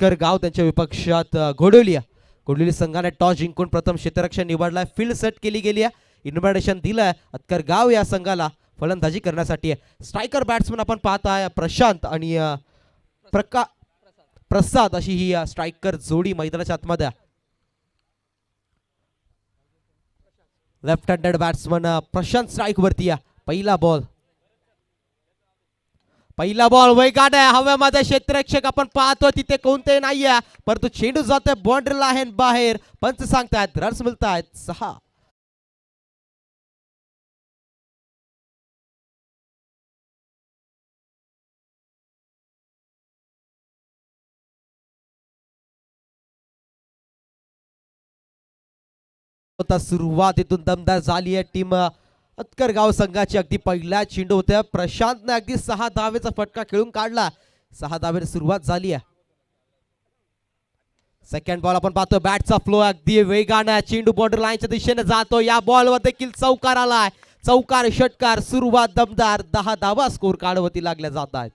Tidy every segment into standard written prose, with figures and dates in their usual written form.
गाव त्यांच्या विपक्षात घोडोली संघाने टॉस जिंकून प्रथम क्षेत्ररक्षण निवडलाय. फील्ड सेट केली गेली आहे. इन्व्हिटेशन दिलंय अतकर गाव या संघाला फलंदाजी करण्यासाठी. स्ट्रायकर बॅट्समन आपण पाहताय प्रशांत आणि प्रसाद अशी ही स्ट्रायकर जोडी मैदानाच्या आतमध्ये. Left handed batsman Prashant strike वरती. पहिला बॉल वेगाने हवेमध्ये क्षेत्ररक्षक आपण पाहतो तिथे कोणते नाहीये, परंतु चेंडू जातोय बाउंड्री लाईन बाहेर. पंच सांगतायत रन्स मिळतायत 6. सुरुवातीतून दमदार झाली आहे टीम अतकर गाव संघाची. अगदी पहिल्या चेंडू होत्या प्रशांतने अगदी 6 धावेचा फटका खेळून काढला. 6 धावेने सुरुवात झाली आहे. सेकंड बॉल आपण पाहतो बॅटचा फ्लो अगदी वेगाने चेंडू बॉर्डर लाईनच्या दिशेने जातो. या बॉलवर देखील चौकार आलाय. चौकार षटकार सुरुवात दमदार. 10 धावा स्कोर कार्डवरती लागल्या जात आहेत.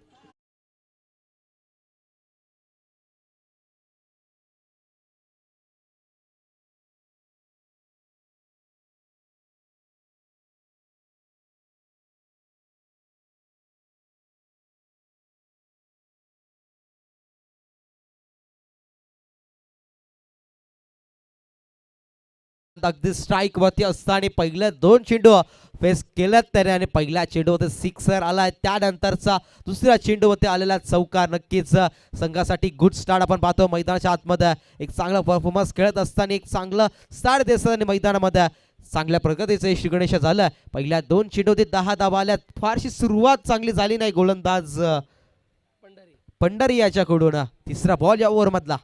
अगदी स्ट्राईक वरती असताना पहिल्या 2 चेंडू फेस केल्यात त्याने आणि पहिल्या चेंडूवरती सिक्सर आलाय. त्यानंतरचा दुसऱ्या चेंडूवरती आलेला चौकार नक्कीच संघासाठी गुड स्टार्ट आपण पाहतो. मैदानाच्या आतमध्ये एक चांगला परफॉर्मन्स खेळत असताना एक चांगलं स्टार्ट देत असताना मैदानामध्ये चांगल्या प्रगतीचं यश गणेश झालं. पहिल्या 2 चेंडूवरती 10 धावा आल्यात. फारशी सुरुवात चांगली झाली नाही गोलंदाज पंढरी याच्याकडून. तिसरा बॉल या ओव्हर मधला.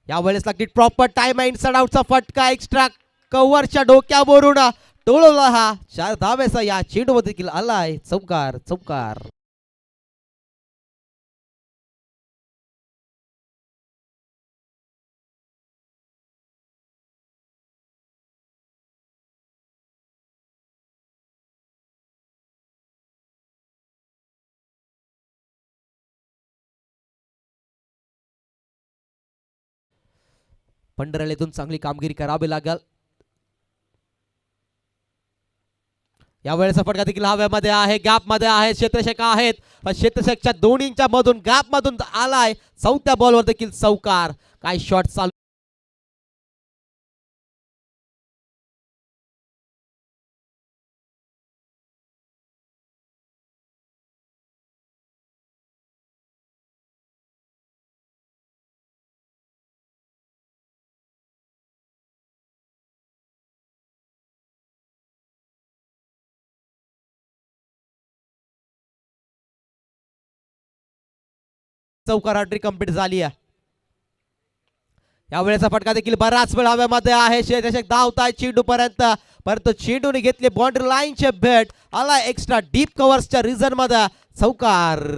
यावेळेस लागली प्रॉपर टाइम इनसाइड आउटचा फटका एक्स्ट्रा कव्हरच्या डोक्यावरून टोळला. हा 4 धावेचा या चेंडूवर देखील आलाय. चौकार. पंढरलेतून चांगली कामगिरी करावी लागेल. यावेळेस फटका देखील हव्यामध्ये आहे. गॅप मध्ये आहे. क्षेत्ररक्षक आहेत. क्षेत्ररक्षकच्या दोन्हीच्या मधून गॅप मधून आलाय. चौथ्या बॉलवर देखील चौकार. काय शॉट चालू चौकार हॅट्रिक कंप्लीट झाली आहे. यावेळेचा फटका देखील बराच वेळ हव्यामध्ये आहे. क्षेत्ररक्षक धावताय चेंडू पर्यंत, परंतु चेंडूने घेतले बाउंड्री लाईनचे भेट. आला एक्स्ट्रा डीप कव्हर्सच्या रिझन मध्ये चौकार.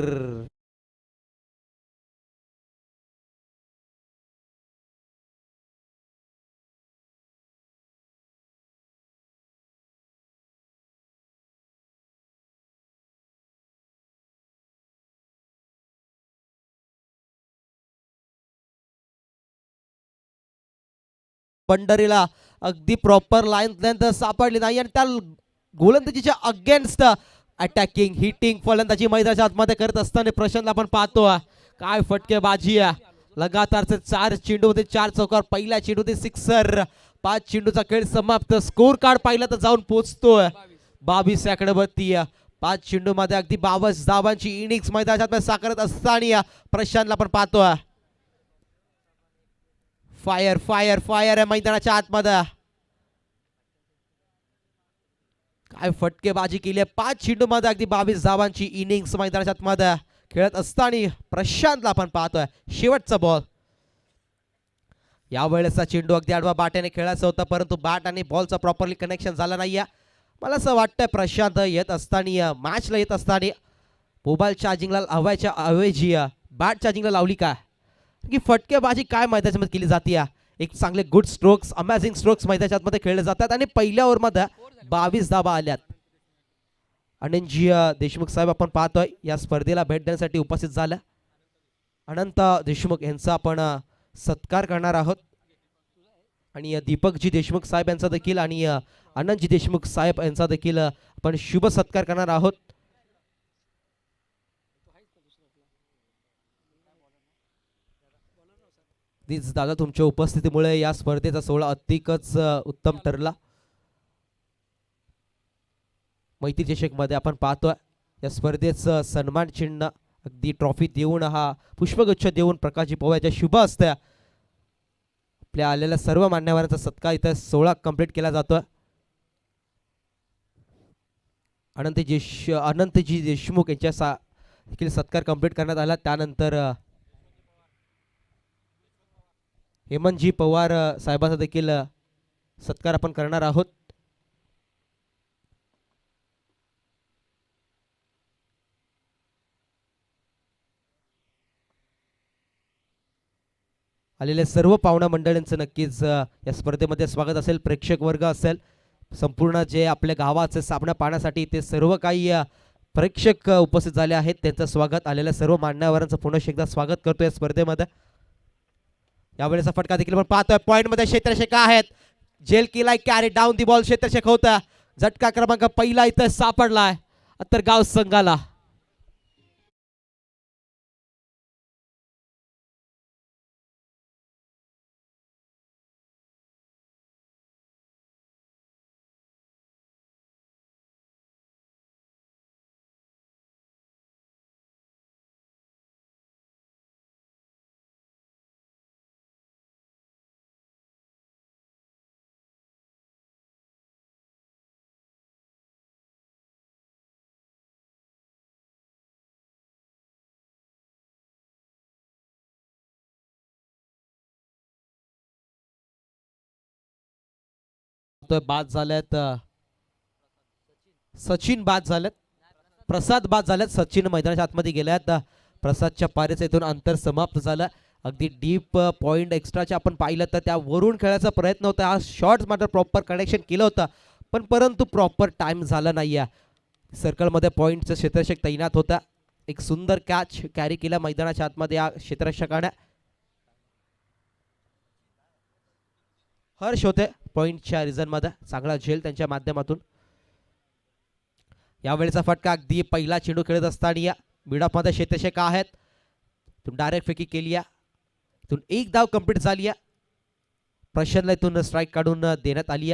पंढरीला अगदी प्रॉपर लाईन सापडली नाही आणि त्या गोलंदाजीच्या अगेन्स्ट अटॅकिंग हिटिंग फलंदाजी मैदानाच्या आतमध्ये करत असताना प्रशांतला आपण पाहतो. काय फटकेबाजी आहे. लगातारचे 4 चेंडू होते 4 चौकार. पहिल्या चेंडू होते सिक्सर. 5 चेंडूचा खेळ समाप्त. स्कोर कार्ड पाहिला तर जाऊन पोहोचतोय 22 आकड्यावरती. 5 चेंडू मध्ये अगदी 22 धावांची इनिंग्स मैदानाच्या आतमध्ये साकारत असताना प्रशांतला आपण पाहतोय. फायर आहे मैदानाच्या आतमध्ये. काय फटकेबाजी केली आहे. 5 चेंडू मध्ये अगदी 22 धावांची इनिंग्स मैदानाच्या आतमध्ये खेळत असताना प्रशांतला आपण पाहतोय. शेवटचा बॉल. यावेळेसचा चेंडू अगदी आडवा बाट्याने खेळायचा होता, परंतु बॅट आणि बॉलचा प्रॉपरली कनेक्शन झालं नाहीये. मला असं वाटतंय प्रशांत येत असताना मॅचला येत असताना मोबाईल चार्जिंगला लावायच्या ऐवजी बॅट चार्जिंगला लावली काय की फटकेबाजी काय मैदानामध्ये केली जाते. एक चांगले गुड स्ट्रोक्स अमेझिंग स्ट्रोक्स मैदानाच्या आतमध्ये खेळले जातात आणि पहिल्या ओव्हरमध्ये 22 धावा आल्यात. अनिलजी देशमुख साहेब आपण पाहतोय या स्पर्धेला भेट देण्यासाठी उपस्थित झाल्या. अनंत देशमुख यांचा आपण सत्कार करणार आहोत आणि दीपकजी देशमुख साहेब यांचा देखील आणि आनंदजी देशमुख साहेब यांचा देखील आपण शुभ सत्कार करणार आहोत. प्लीज दादा, तुमच्या उपस्थितीमुळे या स्पर्धेचा सोहळा अधिकच उत्तम ठरला. मैत्री चषक मध्ये आपण पाहतोय या स्पर्धेचं सन्मान चिन्ह अगदी ट्रॉफी देऊन, हा पुष्पगुच्छ देऊन प्रकाशजी पवारच्या शुभ हस्ते आपल्या आलेल्या सर्व मान्यवरांचा सत्कार इथे सोहळा कंप्लीट केला जातोय. अनंतजी देशमुख यांच्या देखील सत्कार कंप्लीट करण्यात आला. त्यानंतर हेमंतजी पवार साहेबांचा देखील सत्कार आपण करणार आहोत. आलेल्या सर्व पाहुणा मंडळींचं नक्कीच या स्पर्धेमध्ये स्वागत असेल. प्रेक्षक वर्ग असेल, संपूर्ण जे आपल्या गावाचे सामना पाहण्यासाठी ते सर्व काही प्रेक्षक उपस्थित झाले आहेत, त्यांचं स्वागत. आलेल्या सर्व मान्यवरांचं पुन्हा एकदा स्वागत करतो या स्पर्धेमध्ये. यावेळेचा फटका देखील आपण पाहतोय. पॉइंट मध्ये क्षेत्ररक्षक आहेत. जेल केलाय, कॅरी डाऊन दी बॉल क्षेत्ररक्षक होता. झटका क्रमांक पहिला इथं सापडलाय अंतरगाव संघाला. बाद झाल्यात सचिन, बाद झालेत प्रसाद, बाद झाल्यात सचिन मैदानाच्या आतमध्ये गेल्यात. प्रसादच्या पारेच इथून अंतर समाप्त झालं. अगदी डीप पॉइंट एक्स्ट्राच्या आपण पाहिलं तर त्यावरून खेळायचा प्रयत्न होता. हा शॉट मात्र प्रॉपर कनेक्शन केलं होतं, पण परंतु प्रॉपर टाइम झाला नाही. सर्कलमध्ये पॉइंटचं क्षेत्ररक्षक तैनात होता. एक सुंदर कॅच कॅरी केला मैदानाच्या आतमध्ये या क्षेत्ररक्षकाने. हर्ष होते पॉइंटच्या रिझन मध्ये, चांगला झेल त्यांच्या माध्यमातून. यावेळेचा फटका अगदी पहिला चेंडू खेळत असताना मिडऑफ मध्ये क्षेत्ररक्षक आहेत. डायरेक्ट फेकी केली, इथून एक धाव कंप्लीट झाली. प्रशांतला इथून स्ट्राईक काढून देण्यात आली.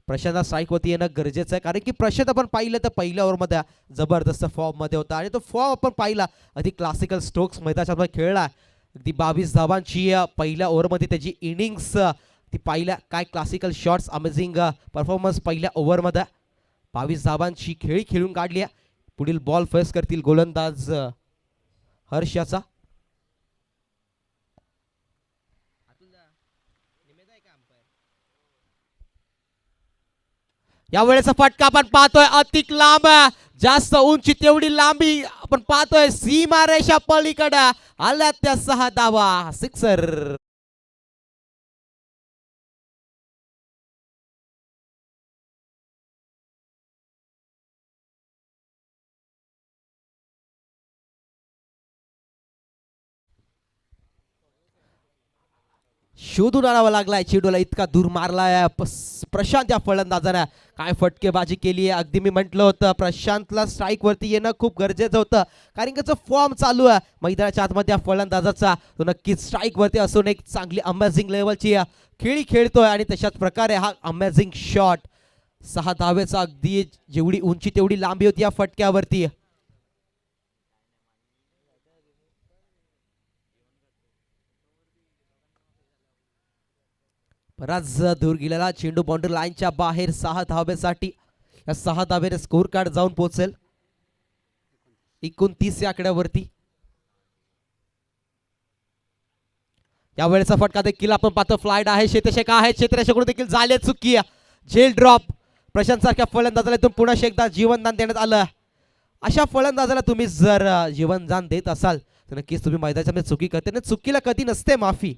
प्रशांतला स्ट्राईक वरती येणं गरजेचं आहे, कारण की प्रशांत आपण पाहिलं तर पहिल्या ओव्हरमध्ये जबरदस्त फॉर्म मध्ये होता आणि तो फॉर्म आपण पाहिला अगदी क्लासिकल स्ट्रोक्स मैदानात खेळला. अगदी 22 धावांची पहिल्या ओव्हरमध्ये त्याची इनिंग्स ती पाहिल्या. काय क्लासिकल शॉट्स, अमेझिंग परफॉर्मन्स पहिल्या ओव्हरमध्ये. 22 धावांची खेळी खेळून काढली. पुढील बॉल फेस करतील गोलंदाज हर्ष याचा. यावेळेचा फटका आपण पाहतोय अतिक लांब, जास्त उंची तेवढी लांबी आपण पाहतोय. सीमारेषा पलीकडे आल्या त्या 6 धावा, सिक्सर. शोधून आणावा लागलाय चेंडूला, इतका दूर मारलाय प्रशांत या फलंदाजाने. काय फटकेबाजी केली आहे. अगदी मी म्हटलं होतं प्रशांतला स्ट्राईक वरती येणं खूप गरजेचं होतं, कारण की फॉर्म चालू आहे मैदानाच्या आतमध्ये या फलंदाजाचा. तो नक्कीच स्ट्राईक वरती असून एक चांगली अमेझिंग लेवलची खेळी खेळतोय आणि तशाच प्रकारे हा अमेझिंग शॉट 6 धावेचा, अगदी जेवढी उंची तेवढी लांबी होती या फटक्यावरती. बराच दूर गेलेला चेंडू बाउंड्री लाईनच्या बाहेर 6 धावेसाठी. या 6 धावेने स्कोर कार्ड जाऊन पोहोचेल 29 या आकड्यावरती. यावेळेचा फटका देखील आपण पाहतो फ्लाइट आहे. क्षेत्ररक्षक आहे, क्षेत्ररक्षकडून देखील झाले चुकी. झेल ड्रॉप. प्रशांत सारख्या फलंदाजाला इथून पुन्हा एकदा जीवनदान देण्यात आलं. अशा फलंदाजाला तुम्ही जर जीवनदान देत असाल तर नक्कीच तुम्ही मैदानाच्या चुकी करते ना. चुकीला कधी नसते माफी.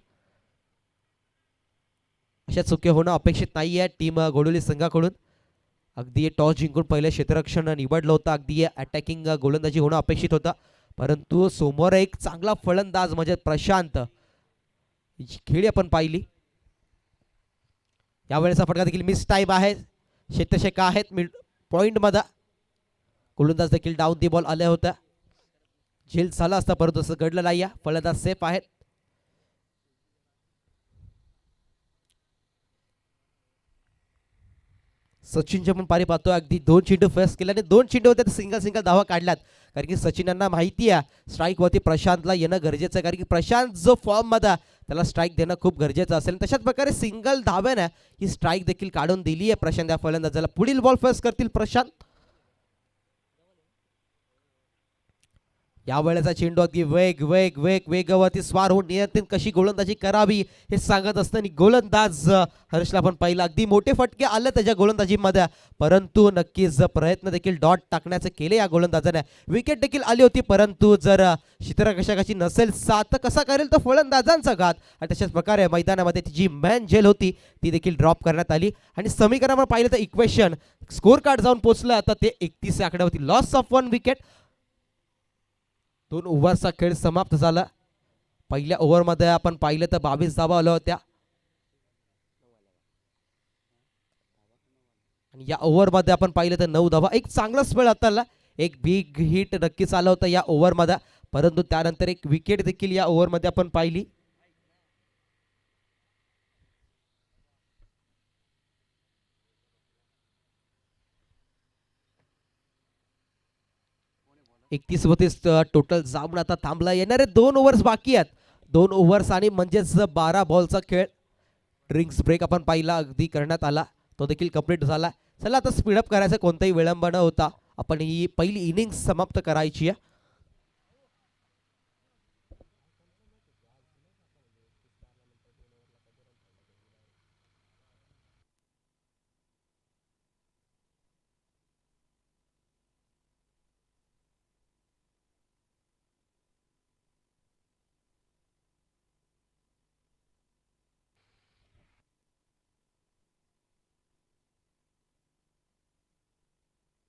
अशा चुकी होणं अपेक्षित नाहीये टीम गोडोली संघाकडून. अगदी टॉस जिंकून पहिले क्षेत्ररक्षण निवडलं होतं. अगदी अटॅकिंग गोलंदाजी होणं अपेक्षित होतं, परंतु समोर एक चांगला फलंदाज म्हणजे प्रशांत खेळी आपण पाहिली. यावेळेचा फटका देखील मिस टाईम आहे. क्षेत्रशेखा आहेत मिड पॉइंट मध्ये. गोलंदाज देखील डाऊन दी बॉल आले होत्या. झेल झाला असता परंतु असं घडलं नाही. फलंदाज सेफ आहेत. सचिनच्या पण पारी पाहतो. अगदी 2 चेंडू फेस केल्याने 2 चेंडू होते सिंगल धावा काढल्यात. कारण की सचिनांना माहिती आहे स्ट्राईक वरती प्रशांतला येणं गरजेचं आहे. कारण की प्रशांत जो फॉर्म मध्ये त्याला स्ट्राईक देणं खूप गरजेचं असेल. तशाच प्रकारे सिंगल धाव्याने ही स्ट्राईक देखील काढून दिली आहे प्रशांत या फलंदाजाला. पुढील बॉल फेस करतील प्रशांत. यावेळेचा चेंडू अगदी वेगावरती स्वार होऊन नियंत्रण कशी गोलंदाजी करावी हे सांगत असताना गोलंदाज हर्षला पण पाहिलं. अगदी मोठे फटके आले त्याच्या गोलंदाजीमध्ये परंतु नक्कीच प्रयत्न देखील डॉट टाकण्याचे केले या गोलंदाजाने. विकेट देखील आली होती परंतु जर क्षेत्ररक्षकाची नसेल साथ तर कसा करेल तो फलंदाजांचा घात. आणि तशाच प्रकारे मैदानामध्ये ती जी मॅन झेल होती ती देखील ड्रॉप करण्यात आली. आणि समीकरणावर पाहिलं तर इक्वेशन स्कोर कार्ड जाऊन पोहोचलं. आता ते 31 आकड्यावरती लॉस ऑफ 1 विकेट. 2 ओव्हरचा खेळ समाप्त झाला. पहिल्या ओव्हरमध्ये आपण पाहिलं तर 22 धावा आल्या होत्या आणि या ओव्हरमध्ये आपण पाहिलं तर 9 धावा. एक चांगला स्पेल हाताळला. एक बिग हिट नक्कीच आला होता या ओव्हरमध्ये परंतु त्यानंतर एक विकेट देखील या ओव्हरमध्ये आपण पाहिली. एकतीस टोटल जाऊन आता थांबला. येणारे 2 ओव्हर्स बाकी आहेत. 2 ओव्हर्स आणि म्हणजेच 12 बॉलचा खेळ. ड्रिंक्स ब्रेक आपण पाहिला अगदी करण्यात आला. तो देखील कंप्लीट झाला. चला आता स्पीडअप करायचं. कोणताही विलंब न होता आपण ही पहिली इनिंग समाप्त करायची आहे.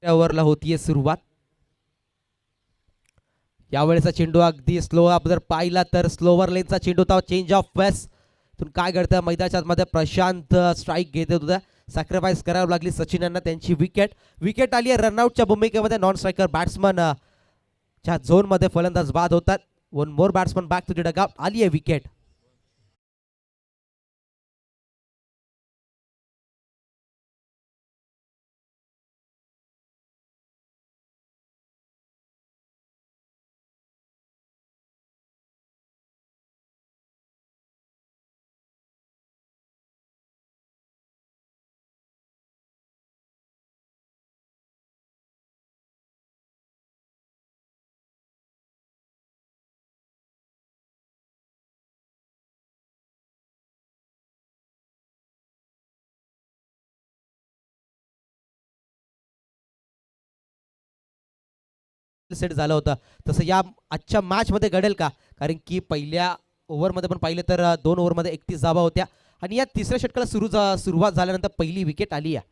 ओव्हरला होतीये सुरुवात. यावेळेचा चेंडू अगदी स्लो जर पाहिला तर स्लोवर लेनचा चेंडू होता. चेंज ऑफ वेस्ट काय करतं मैदानाच्या मध्ये प्रशांत स्ट्राईक घेत होता. सॅक्रिफाईस करावी लागली सचिन यांना. त्यांची विकेट आली आहे रनआउटच्या भूमिकेमध्ये. नॉन स्ट्रायकर बॅट्समन च्या झोन मध्ये फलंदाज बाद होतात. 1 more batsman back to the dugout. आली आहे विकेट. सेट झालं होतं तसं या आजच्या मॅच मध्ये घडेल का. कारण की पहिल्या ओव्हरमध्ये पण पाहिलं तर 2 ओव्हरमध्ये 31 धावा होत्या आणि या तिसऱ्या षटकाला सुरुवात झाल्यानंतर पहिली विकेट आली आहे.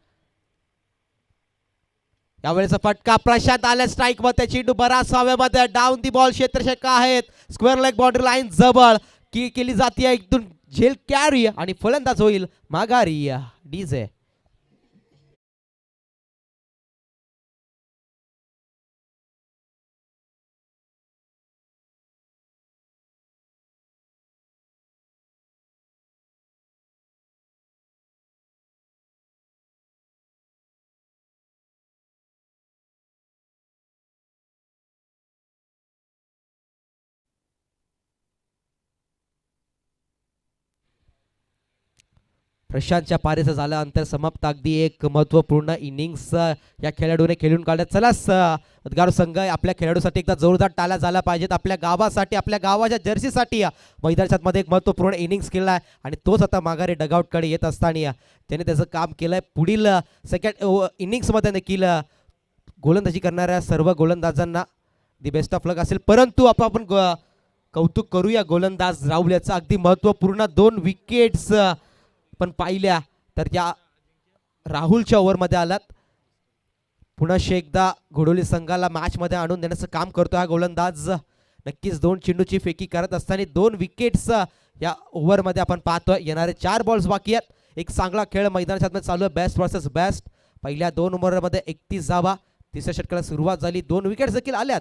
यावेळेचा फटका प्रशांत आला स्ट्राईक मध्ये. चेंडू बराच हवेमध्ये डाऊन दी बॉल. क्षेत्रशेखा आहेत. स्क्वेअर लेग बाउंड्री लाईन जवळ केली जाते. एकदम झेल कॅरी आणि फलंदाज होईल माघारी डीजे. प्रशांतच्या पारीचं झालं अंतर समाप्त. अगदी एक महत्वपूर्ण इनिंग्स या खेळाडूने खेळून काढलं. चला उद्गार संघ आपल्या खेळाडूसाठी एकदा जोरदार टाळ्या झाल्या पाहिजेत. आपल्या गावासाठी आपल्या गावाच्या जर्सीसाठी मैदानाच्या मध्ये एक महत्वपूर्ण इनिंग्स खेळलाय आणि तोच आता माघारी डगआउटकडे येत असताना त्याने त्याचं काम केलंय. पुढील सेकंड इनिंग्समध्ये देखील गोलंदाजी करणाऱ्या सर्व गोलंदाजांना दी बेस्ट ऑफ लक असेल. परंतु आपण कौतुक करूया गोलंदाज राहुल याचा. अगदी महत्वपूर्ण 2 विकेट्स पण पाहिल्या तर त्या राहुलच्या ओव्हरमध्ये आलात. पुन्हा एकदा घोडोली संघाला मॅच मध्ये आणून देण्याचं काम करतो हा गोलंदाज. नक्कीच 2 चेंडूची फेकी करत असताना 2 विकेट्स या ओव्हर मध्ये आपण पाहतोय. येणारे 4 बॉल्स बाकी आहेत. एक चांगला खेळ मैदानाच्या आतमध्ये चालू आहे. Best versus best. पहिल्या 2 ओव्हरमध्ये 31 धावा. तिसऱ्या षटकाला सुरुवात झाली. 2 विकेट्स देखील आल्यात.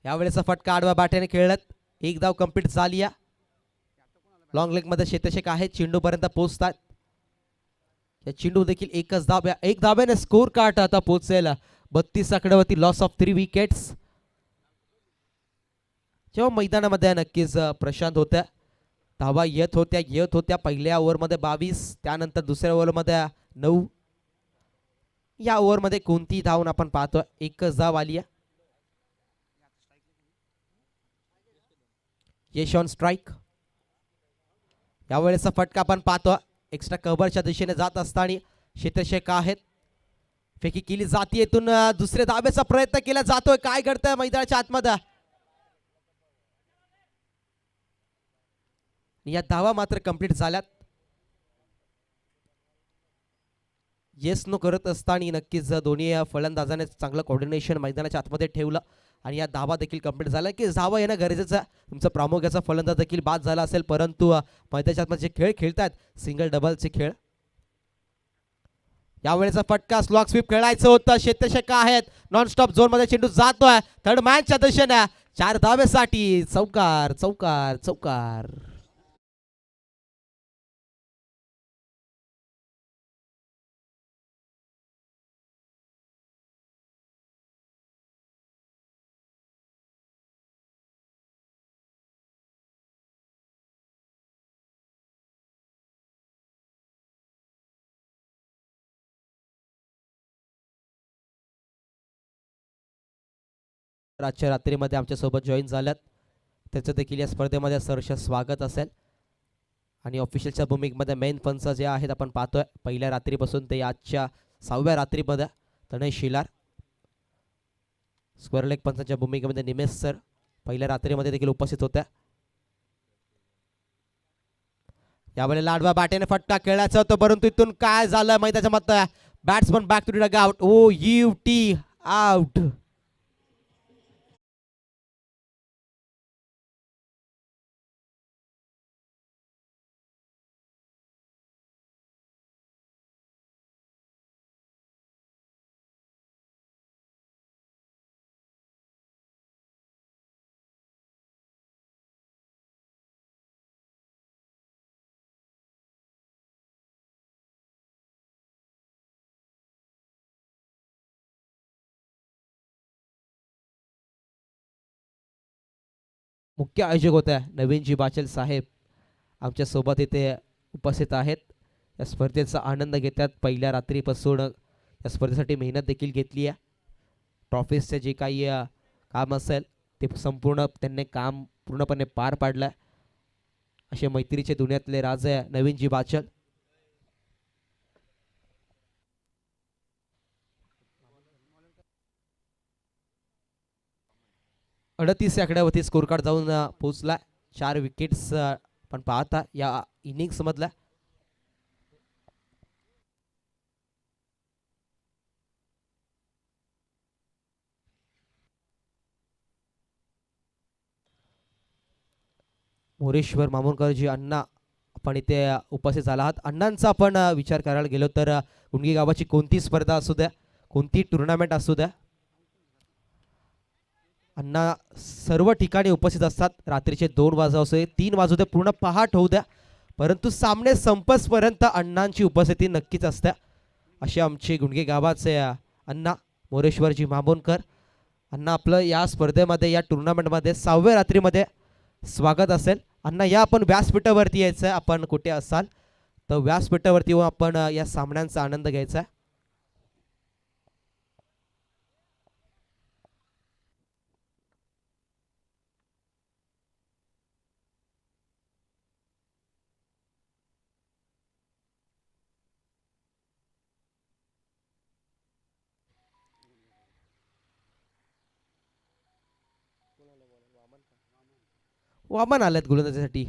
यावेळेचा फटका आडवा बॅटने खेळत. एक धाव कंप्लीट झाली. लॉंग लेग मध्ये शेतशेक आहे. चेंडू पर्यंत पोहोचतात. या चेंडू देखील एकच धाव. एक धाब्याने स्कोर कार्ड आता पोहोचेल 32 आकड्यावरती. Loss of 3 wickets. जेव्हा मैदानामध्ये नक्कीच प्रशांत होत्या. धावा येत होत्या. पहिल्या ओव्हरमध्ये 22. त्यानंतर दुसऱ्या ओव्हरमध्ये 9. या ओव्हरमध्ये कोणती धावून आपण पाहतोय. एकच धाव आली आहे. यश ऑन स्ट्राईक. यावेळेचा फटका आपण पाहतो. एक्स्ट्रा कव्हरच्या दिशेने जात असताना क्षेत्रशेख आहेत. फेकी केली जाती. येथून दुसऱ्या धाब्याचा प्रयत्न केला जातोय. काय घडतंय मैदानाच्या आतमध्ये. या धावा मात्र कंप्लीट झाल्यात. येस नो करत असताना नक्कीच दोन्ही फलंदाजाने चांगलं कोऑर्डिनेशन मैदानाच्या आतमध्ये ठेवलं आणि या धावा देखील कंप्लीट झाला. की धावा येणं गरजेचं आहे. तुमचा प्रामुख्याचा फलंदाज देखील बाद झाला असेल, परंतु मैदानाच्या आतमध्ये जे खेळ खेळतात सिंगल डबलचे खेळ. यावेळेचा फटका स्लॉग स्वीप खेळायचं होतं. शेतशेक आहेत. नॉनस्टॉप झोन मध्ये चेंडू जातोय थर्ड मॅनच्या दिशेने. 4 धावेसाठी. चौकार चौकार चौकार. आजच्या रात्रीमध्ये आमच्यासोबत जॉईन झाल्यात त्याचं देखील या स्पर्धेमध्ये सहर्ष स्वागत असेल. आणि ऑफिशियलच्या भूमिकेमध्ये मेन पंच जे आहेत आपण पाहतोय पहिल्या रात्रीपासून ते आजच्या 6व्या रात्रीमध्ये तनय शिलार. स्क्वेअर लेग पंचांच्या भूमिकेमध्ये निमेश सर पहिल्या रात्रीमध्ये देखील उपस्थित होत्या. यावेळेला आडवा बॅटेने फटका खेळायचा होता, परंतु इथून काय झालं मैदानाच्या मध्ये. Batsman back to the dugout. O UT out. मुख्य आयोजक होत्या नवीनजी बाचल साहेब आमच्या सोबत इथे उपस्थित आहेत. या स्पर्धेचा आनंद घेतात. पहिल्या रात्रीपासून या स्पर्धेसाठी मेहनत देखील घेतली आहे. ट्रॉफीजचे जे काही काम असेल ते संपूर्ण त्यांनी काम पूर्णपणे पार पाडलं. असे मैत्रीचे दुनियातले राजे नवीनजी बाचल. 38 आकड्यावरती स्कोर कार्ड जाऊन पोहोचला. 4 विकेट्स पण पाहता या इनिंग्स मधला. मोरेश्वर मामोनकरजी अण्णा आपण इथे उपस्थित झाला आहात. अण्णांचा आपण विचार करायला गेलो तर गुंडगी गावाची कोणती स्पर्धा असू द्या, कोणती टुर्नामेंट असू द्या, अण्णा सर्व ठिकाणी उपस्थित असतात. रात्रीचे 2 वाजता असू दे, 3 वाजू दे, पूर्ण पहाट होऊ द्या, परंतु सामने संपसपर्यंत अण्णांची उपस्थिती नक्कीच असते. असे आमचे गुंडगी गावाचे अण्णा मोरेश्वरजी मामोनकर. अण्णा आपलं या स्पर्धेमध्ये या टुर्नामेंटमध्ये 6व्या रात्रीमध्ये स्वागत असेल. अण्णा या आपण व्यासपीठावरती यायचं आहे. आपण कुठे असाल तर व्यासपीठावरती येऊन आपण या सामन्यांचा आनंद घ्यायचा आहे. वामन आलेत गोलंदाजीसाठी.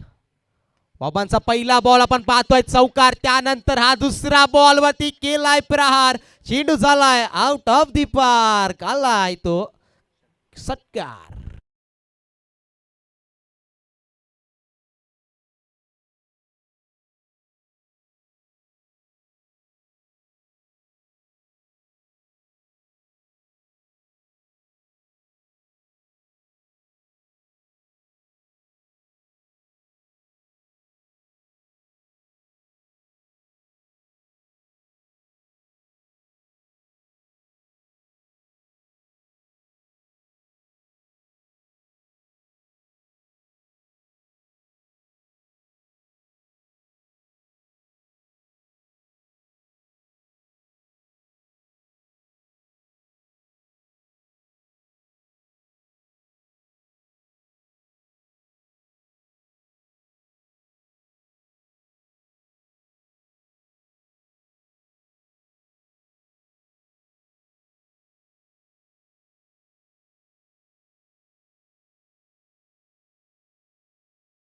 बाबांचा पहिला बॉल आपण पाहतोय चौकार, त्यानंतर हा दुसरा बॉल वरती केलाय प्रहार, चेंडू झालाय आउट ऑफ दी पार्क, आलाय तो षटकार.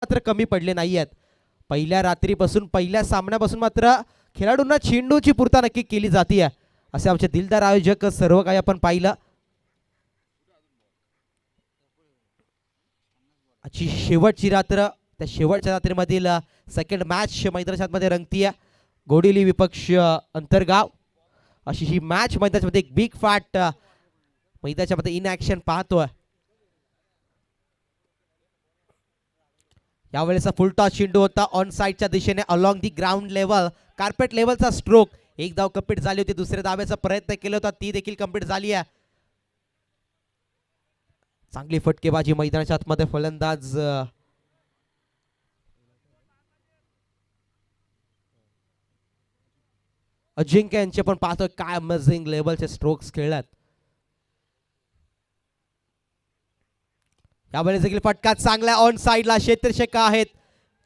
मात्र कमी पडले नाही आहेत. पहिल्या रात्रीपासून पहिल्या सामन्यापासून मात्र खेळाडूंना चेंडूची पूर्ता नक्की केली जाते असे आमचे दिलदार आयोजक सर्व काही आपण पाहिलं. आजची शेवटची रात्र, त्या शेवटच्या रात्रीमधील सेकंड मॅच मैदानामध्ये रंगतीय. गोडिली विपक्ष अंतरगाव अशी ही मॅच मैदानामध्ये एक बिग फॅट मैदानामध्ये इन ऍक्शन पाहतोय. यावेळेचा फुल टॉस चेंडू होता ऑन साइडच्या दिशेने along the ground level, carpet लेवलचा स्ट्रोक. एक धाव कंप्लीट झाली होती, दुसऱ्या धावेचा प्रयत्न केला होता, ती देखील कंप्लीट झाली आहे. चांगली फटकेबाजी मैदानाच्या आतमध्ये फलंदाज अजिंक्य यांचे पण पाहतोय काय अमेझिंग लेवलचे स्ट्रोक्स खेळल्यात. यावेळेस देखील फटका चांगला ऑन साइडला, क्षेत्ररक्षक आहेत,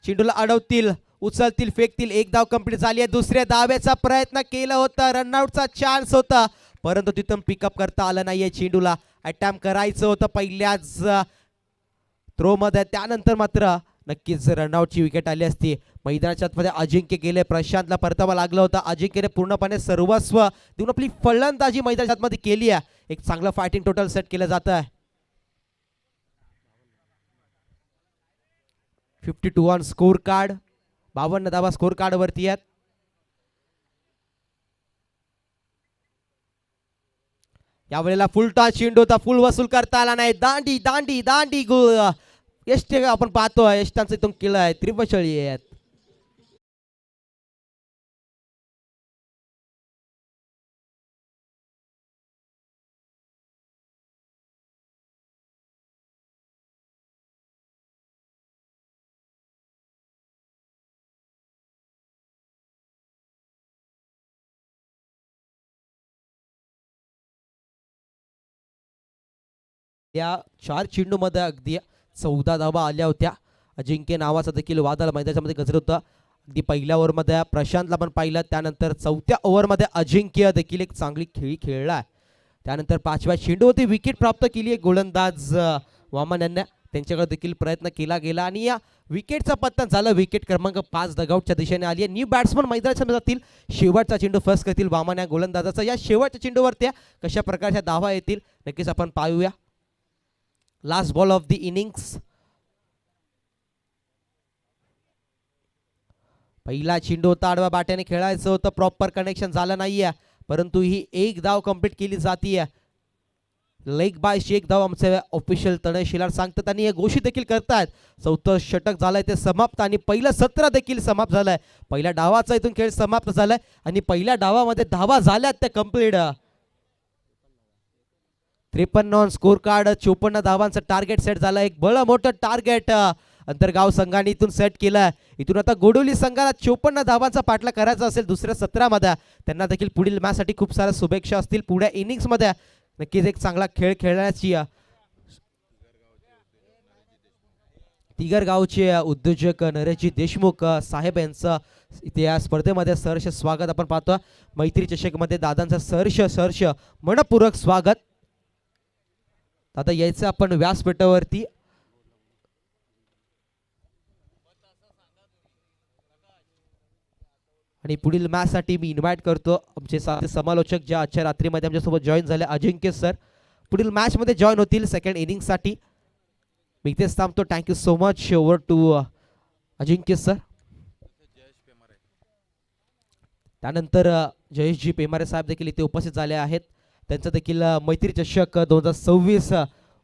चेंडूला अडवतील, उचलतील, फेकतील. एक धाव कंप्लीट झाली आहे, दुसऱ्या धावेचा प्रयत्न केला होता, रनआउटचा चान्स होता, परंतु तिथून पिकअप करता आलं नाहीये. चेंडूला अटॅम्प्ट करायचं होतं पहिल्याच थ्रो मध्ये, त्यानंतर मात्र नक्कीच रनआउटची विकेट आली असती. मैदानाच्या आतमध्ये अजिंक्य गेले, प्रशांतला परतावा लागला होता. अजिंक्यने पूर्णपणे सर्वस्व देऊन आपली फलंदाजी मैदानाच्या आतमध्ये केली आहे. एक चांगलं फायटिंग टोटल सेट केलं जात आहे. 52 ऑन स्कोर कार्ड, 52 धावा स्कोर कार्ड वरती आहेत. यावेळेला फुल टॉस चेंडू होता, फुल वसूल करता आला नाही. दांडी दांडी दांडी गोल यष्ट आपण पाहतोय, यष्टांचं इथून केलं आहे. त्रिपक्षळी आहेत. या 4 चेंडू मध्ये अगदी 14 धावा आल्या होत्या. अजिंक्य नावाचा देखील वादळ मैदानामध्ये गजर होता. अगदी पहिल्या ओव्हरमध्ये प्रशांतला पण पाहिलं, त्यानंतर चौथ्या ओव्हरमध्ये अजिंक्य देखील एक चांगली खेळी खेळला. त्यानंतर 5व्या चेंडूवरती विकेट प्राप्त केली आहे गोलंदाज वामन यांना, त्यांच्याकडे देखील प्रयत्न केला गेला आणि या विकेटचा पतन झालं. विकेट क्रमांक 5 डगआउटच्या दिशेने आली आहे. न्यू बॅट्समन मैदानाच्या जातील, शेवटचा चेंडू फर्स्ट करतील वामन या गोलंदाजाचा. या शेवटच्या चेंडूवरती कशा प्रकारच्या धावा येतील नक्कीच आपण पाहूया. Last ball of the innings, पहिला चेंडू होता, आडव्या बाट्याने खेळायचं होतं, प्रॉपर कनेक्शन झालं नाहीये, परंतु ही एक धाव कंप्लीट केली जातीये. लेग बायची एक धाव आमचे ऑफिशियल तनय शिलार सांगतात आणि हे घोषित देखील करतायत. चौथं षटक झालंय ते समाप्त आणि पहिलं सत्र देखील समाप्त झालंय. पहिल्या डावाचा इथून खेळ समाप्त झालाय आणि पहिल्या डावामध्ये धावा झाल्यात त्या कंप्लीट. 53 ऑन स्कोर कार्ड, 54 धावांचं टार्गेट सेट झालं. एक बळ मोठं टार्गेट अंतरगाव संघाने इथून सेट केलं. इथून आता गोडोली संघाला 54 धावांचा पाठला करायचा असेल दुसऱ्या सत्रामध्ये. त्यांना देखील पुढील मॅच साठी खूप साऱ्या शुभेच्छा असतील. पुढे इनिंग्स मध्ये नक्कीच एक चांगला खेळ खेळण्याची तिगरगावचे उद्योजक नरेशजी देशमुख साहेब यांचं इथे या स्पर्धेमध्ये सहर्ष स्वागत आपण पाहतो. मैत्री चषक मध्ये दादांचं सहर्ष मनपूर्वक स्वागत. आता यायचं आपण व्यासपीठावरती. आणि पुढील मॅच साठी मी इन्व्हाइट करतो आमचे समालोचक ज्या आजच्या रात्रीमध्ये आमच्यासोबत जॉईन झाले अजिंक्य सर पुढील मॅच मध्ये जॉईन होतील सेकंड इनिंग साठी. मी इथेच थांबतो. Thank you so much. Over to Ajinkya sir. त्यानंतर जयेशजी पेमारे साहेब देखील इथे उपस्थित झाले आहेत. त्यांचं देखील मैत्री चषक 2026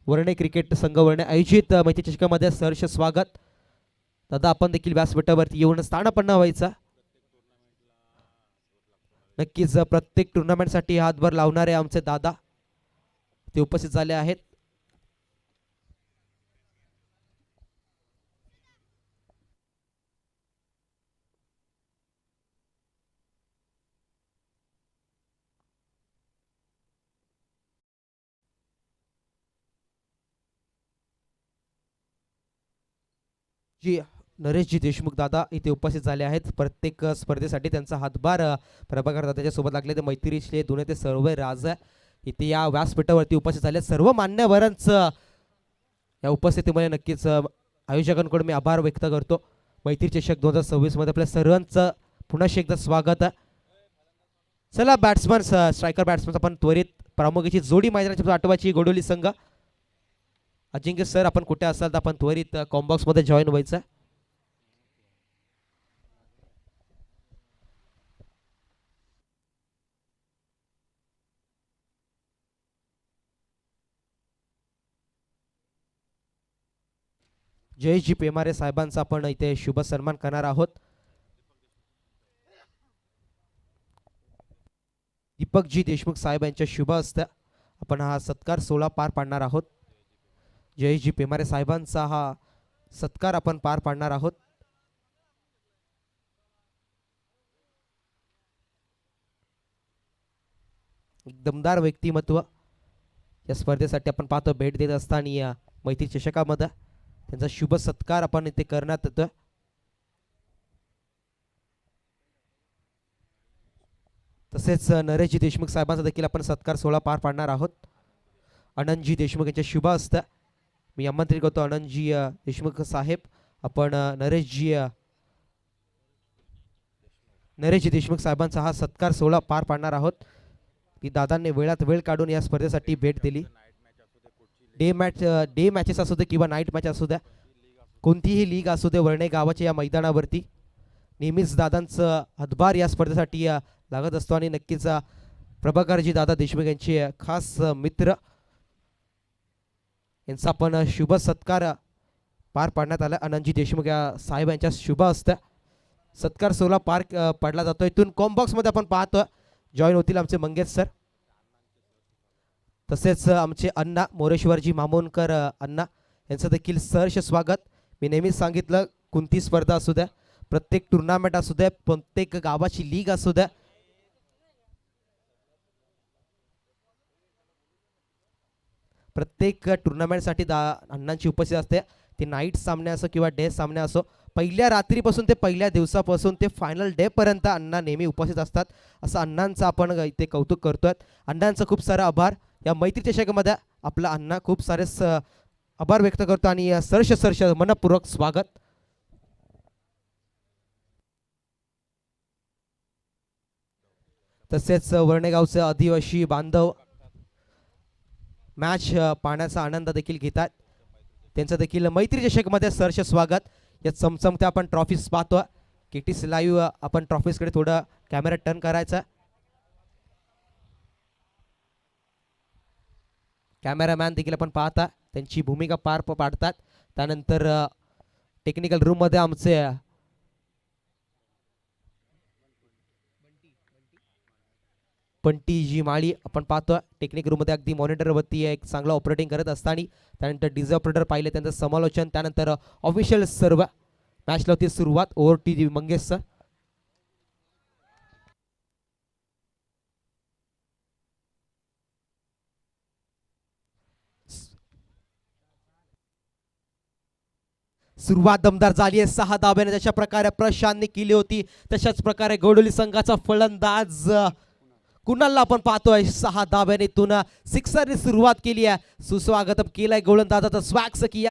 वर्णे क्रिकेट संघ वर्णे आयोजित मैत्री चषकामध्ये सहर्ष स्वागत. दादा आपण देखील व्यासपीठावरती येऊन स्थानापन्न व्हायचा. नक्कीच प्रत्येक टुर्नामेंटसाठी हातभार लावणारे आमचे दादा ते उपस्थित झाले आहेत. जी नरेशजी देशमुख दादा इथे उपस्थित झाले आहेत. प्रत्येक स्पर्धेसाठी त्यांचा हातभार प्रभाकर दादाच्या सोबत लागले. ते मैत्रीचे दोन्ही ते सर्व राज इथे या व्यासपीठावरती उपस्थित झाले. सर्व मान्यवरांचं या उपस्थितीमुळे नक्कीच आयोजकांकडून मी आभार व्यक्त करतो. मैत्री चषक 2026 मध्ये आपल्या सर्वांचं पुन्हा एकदा स्वागत आहे. चला बॅट्समन स्ट्रायकर बॅट्समन आपण त्वरित प्रामुख्याची जोडी मैदानाची आठवायची. गोडोली संघ अजिंक्य सर आपण कुठे असाल तर आपण त्वरित कॉम्बॉक्स मध्ये जॉईन व्हायचं. जयेशजी पेमारे साहेबांचा आपण इथे शुभ सन्मान करणार आहोत. दीपकजी देशमुख साहेब यांच्या शुभ हस्ते आपण हा सत्कार सोहळा पार पाडणार आहोत. जयेशजी पेमारे साहेबांचा हा सत्कार आपण पार पाडणार आहोत. दमदार व्यक्तिमत्व या स्पर्धेसाठी आपण पाहतो भेट देत असताना या मैत्री चषकामध्ये त्यांचा शुभ सत्कार आपण इथे करण्यात येतोय. तसेच नरेशजी देशमुख साहेबांचा देखील आपण सत्कार सोहळा पार पाडणार आहोत. आनंदजी देशमुख यांच्या शुभ हस्ते मी आमंत्रित करतो. आनंदजी देशमुख साहेब आपण नरेशजी देशमुख साहेबांचा हा सत्कार सोहळा पार पाडणार आहोत. की दादांनी वेळात वेळ काढून या स्पर्धेसाठी भेट दिली. डे मॅचेस असू दे किंवा नाईट मॅच असू द्या कोणतीही लीग असू दे वर्णे गावाच्या या मैदानावरती नेहमीच दादांचं हातभार या स्पर्धेसाठी लागत असतो. आणि नक्कीच प्रभाकरजी दादा देशमुख यांचे खास मित्र यांचा आपण शुभ सत्कार पार पाडण्यात आला. आनंदजी देशमुख या साहेब यांच्या शुभ हस्ते सत्कार सोहळा पार पाडला जातो. इथून कॉम्बॉक्स मध्ये आपण पाहतो जॉईन होतील आमचे मंगेश सर. तसेच आमचे अण्णा मोरेश्वरजी मामोनकर अण्णा यांचं देखील सहर्ष स्वागत. मी नेहमीच सांगितलं कोणती स्पर्धा असू द्या प्रत्येक टुर्नामेंट असू द्या प्रत्येक गावाची लीग असू द्या प्रत्येक टुर्नामेंटसाठी अण्णांची उपस्थिती असते. ते नाईट सामने असो किंवा डे सामने असो पहिल्या रात्रीपासून ते पहिल्या दिवसापासून ते फायनल डे पर्यंत अण्णा नेहमी उपस्थित असतात. असं अण्णांचं आपण इथे कौतुक करतोय. अण्णांचं खूप सारा आभार. या मैत्री चषकामध्ये आपला अण्णा खूप सारे आभार व्यक्त करतो आणि सरस मनपूर्वक स्वागत. तसेच वर्णेगावचे आदिवासी बांधव मॅच पाहण्याचा आनंद देखील घेतात. त्यांचं देखील मैत्री चषकमध्ये सहर्ष स्वागत. या चमचमत्या आपण ट्रॉफीज पाहतो. केटीस लाईव्ह आपण ट्रॉफीजकडे थोडं कॅमेरा टर्न करायचा. कॅमेरामॅन देखील आपण पाहता त्यांची भूमिका पार पाडतात. त्यानंतर टेक्निकल रूम मध्ये आमचे पंटी जी माळी आपण पाहतो टेक्निक रूम मध्ये अगदी मॉनिटरवरती एक चांगला ऑपरेटिंग करत असताना. त्यानंतर डीजे ऑपरेटर पाहिले त्यांचं समालोचन. त्यानंतर ऑफिशियल सर्व मॅचला होती सुरुवात. Over T Mangesh sir. सुरुवात दमदार झाली आहे 6 धाब्याने जशा प्रकारे प्रशांतने केली होती तशाच प्रकारे गोडोली संघाचा फलंदाज कुणालला आपण पाहतोय 6 धाब्याने तुन सिक्सरने सुरुवात केली आहे. सुस्वागतम केलंय गोलंदाजाचा स्वॅक्स किया.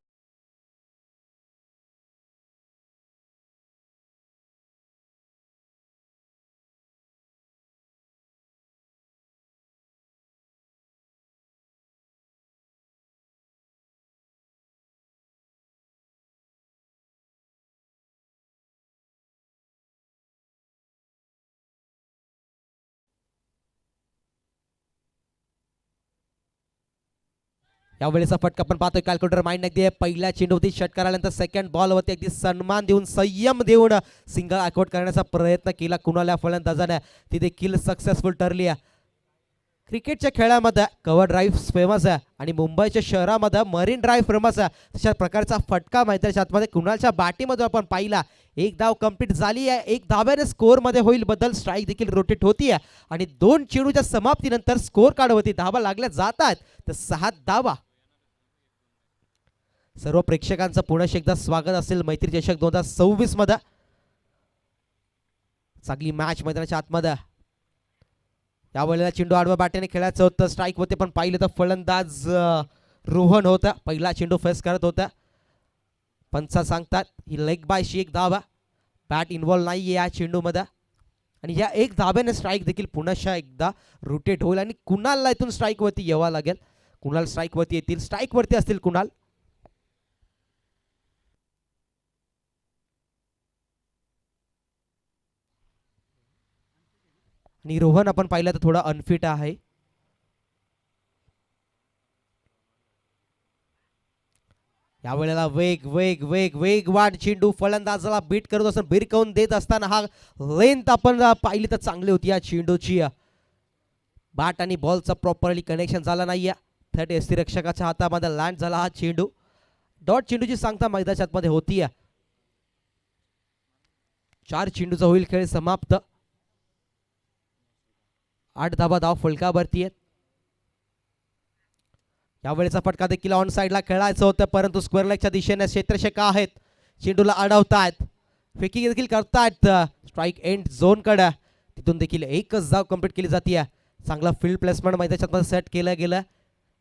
यावेळेचा फटका पण पाहतोय कॅल्क्युलेटर माइंड अगदी पहिल्या चेंडूवरती षटकार आल्यानंतर सेकंड बॉलवरती अगदी सन्मान देऊन संयम देऊन सिंगल आउट करण्याचा प्रयत्न केला कुणाल या फलंदाजाने, ती देखील सक्सेसफुल ठरली आहे. क्रिकेटच्या खेळामध्ये कव्हर ड्राईव्ह फेमस आहे आणि मुंबईच्या शहरामध्ये मरीन ड्राईव्ह फेमस आहे. तशा प्रकारचा फटका मैदानाच्या आतमध्ये कुणालच्या बाटीमध्ये आपण पाहिला. एक धाव कंप्लीट झाली आहे, एक धाव्याने स्कोअरमध्ये होईल बदल, स्ट्राईक देखील रोटेट होती आहे आणि 2 चेंडूच्या समाप्तीनंतर स्कोअर कार्डवरती धावा लागल्या जात आहेत तर 6 धावा. सर्व प्रेक्षकांचं पुन्हा एकदा स्वागत असेल मैत्री चषक 2026 मध्ये. चांगली मॅच मैदानाच्या आतमध्ये. यावेळेला चेंडू आडव्या बाट्याने खेळायचं होतं, स्ट्राईक होते पण पाहिलं तर फलंदाज रोहन होता, पहिला चेंडू फेस करत होता. पंचा सांगतात ही लेग बायशी एक धावा, बॅट इन्व्हॉल्व नाहीये या चेंडूमध्ये आणि या एक धाब्याने स्ट्राईक देखील पुन्हा एकदा रोटेट होईल आणि कुणालला इथून स्ट्राईक वरती यावं लागेल. कुणाल स्ट्राईक वरती येतील, स्ट्राईक वरती असतील कुणाल. आणि रोहन आपण पाहिलं तर थोडा अनफिट आहे. यावेळेला वेगवान चेंडू फलंदाजाला बीट करत असताना भिरकावून देत असताना हा लेंथ आपण पाहिली तर चांगली होती या चेंडूची. बॅट आणि बॉलचं प्रॉपरली कनेक्शन झालं नाहीये. थर्ड यष्टिरक्षकाच्या हातामध्ये लँड झाला हा चेंडू. डॉट चेंडूची सांगता मैदानाच्या आतमध्ये होती. 4 चेंडूचा होईल खेळ समाप्त. 8 धावा धाव फलकावरती आहेत. यावेळेचा फटका देखील ऑन साइडला खेळायचं होतं परंतु स्क्वेअर लेगच्या दिशेने क्षेत्ररक्षक आहेत, चेंडूला अडवतायत, फेकिंग देखील करतायत स्ट्राईक एंड झोन कडे. तिथून देखील एकच धाव कंप्लीट केली जाते. चांगला फील्ड प्लेसमेंट मैदानाच्या सेट केलं गेलं,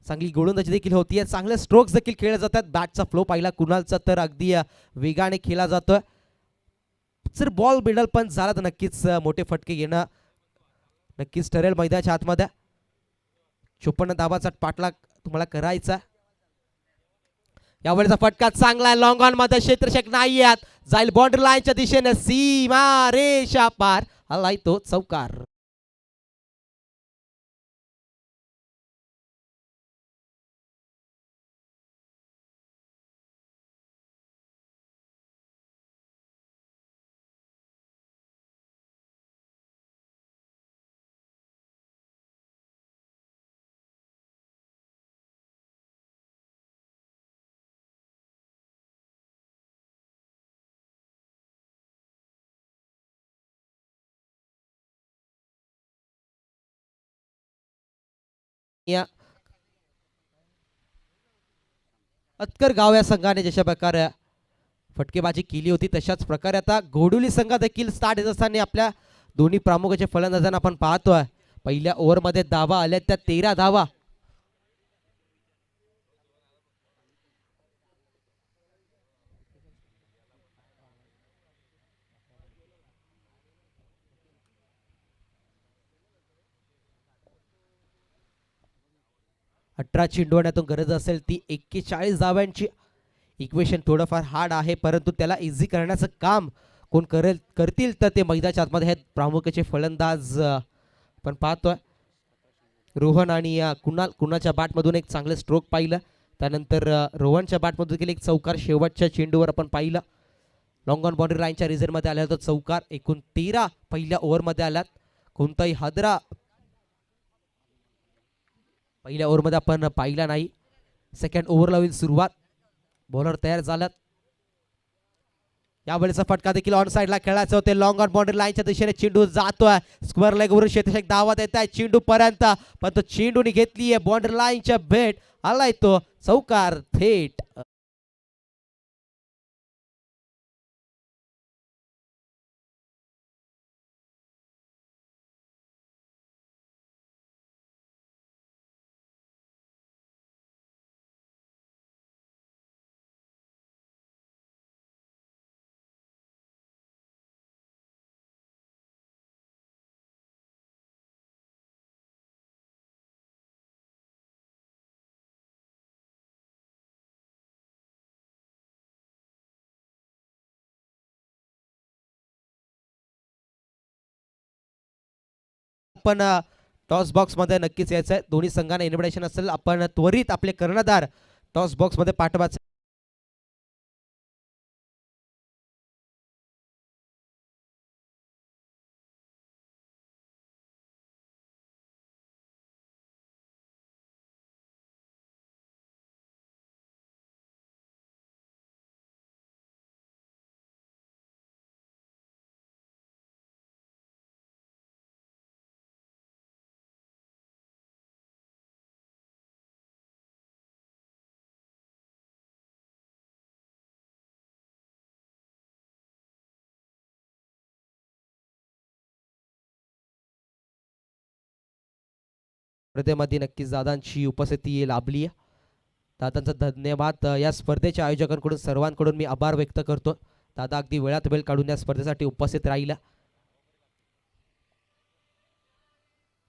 चांगली गोलंदाजी देखील होतीये, चांगले स्ट्रोक्स देखील खेळले जातात. बॅटचा फ्लो पाहिला कुणालचा तर अगदी वेगाने खेळला जातोय. जर बॉल मिडल पण झाला तर नक्कीच मोठे फटके येणं नक्कीच ठरेल मैदानाच्या आतमध्ये. 54 धावाचा पाठलाग तुम्हाला करायचा. यावेळेचा फटका चांगला आहे, लॉंग ऑन मध्ये क्षेत्ररक्षक नाही आहेत, जाईल बाउंड्री लाईनच्या दिशेने, सीमा रेषा पार, आलाय तो चौकार. अतकर गाव या संघाने जशा प्रकारे फटकेबाजी केली होती तशाच प्रकारे आता घोडुली संघ देखील स्टार्ट येत असताना आपल्या दोन्ही प्रमुखाचे फलंदाजांना आपण पाहतोय. पहिल्या ओव्हरमध्ये धावा आल्या त्या 13 धावा. अठरा चेंडूण्यातून गरज असेल ती 41 धाव्यांची. इक्वेशन थोडंफार हार्ड आहे परंतु त्याला इझी करण्याचं काम कोण करतील तर ते मैदानाच्या आतमध्ये आहेत प्रामुख्याचे फलंदाज. पण पाहतोय रोहन आणि कुणाच्या बॅटमधून एक चांगलं स्ट्रोक पाहिलं, त्यानंतर रोहनच्या बॅटमधून देखील एक चौकार शेवटच्या चेंडूवर आपण पाहिलं. लॉंग ऑन बाउंड्री लाईनच्या रिझल्टमध्ये आला होता चौकार. एकूण 13 पहिल्या ओव्हरमध्ये आल्यात, कोणताही हादरा पहिल्या ओव्हरमध्ये आपण पाहिला नाही. सेकंड ओव्हरला होईल सुरुवात, बॉलर तयार झालात. यावेळेचा फटका देखील ऑन साइडला खेळायचं होते, लॉंग ऑन बाउंड्री लाईनच्या दिशेने चेंडू जातोय, स्क्वेअर लेग वरून क्षेत्ररक्षक धावा देत आहे चेंडू पर्यंत, पण तो चेंडूने घेतली आहे बाउंड्री लाईनच्या भेट, आलाय तो चौकार थेट. पण टॉस बॉक्स मध्ये नक्कीच यायचं आहे. दोन्ही संघांना इन्व्हिटेशन असेल. आपण त्वरित आपले कर्णधार टॉस बॉक्स मध्ये पाठवायचे. स्पर्धेमध्ये नक्कीच दादांची उपस्थिती लाभली आहे. दादांचा धन्यवाद. या स्पर्धेच्या आयोजकांकडून सर्वांकडून मी आभार व्यक्त करतो. दादा अगदी वेळात वेळ काढून या स्पर्धेसाठी उपस्थित राहिला.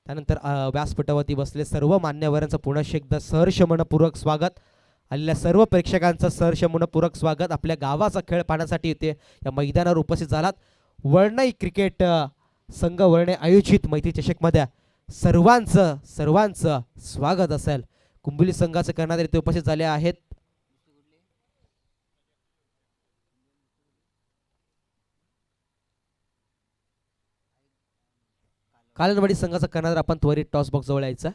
त्यानंतर व्यासपीठावरती बसले सर्व मान्यवरांचं पुन्हा एकदा सहर्ष मनपूर्वक स्वागत. आलेल्या सर्व प्रेक्षकांचं सहर्ष मनपूर्वक स्वागत. आपल्या गावाचा खेळ पाहण्यासाठी इथे या मैदानावर उपस्थित झालात. वळणाई क्रिकेट संघ वळणे आयोजित मैत्री चषकमध्ये सर्वांचं स्वागत असेल. कुंभिली संघाचे कर्णधार इथे उपस्थित झाले आहेत. कालनवाडी संघाचा कर्णधार आपण त्वरित टॉस बॉक्स जवळ यायचा.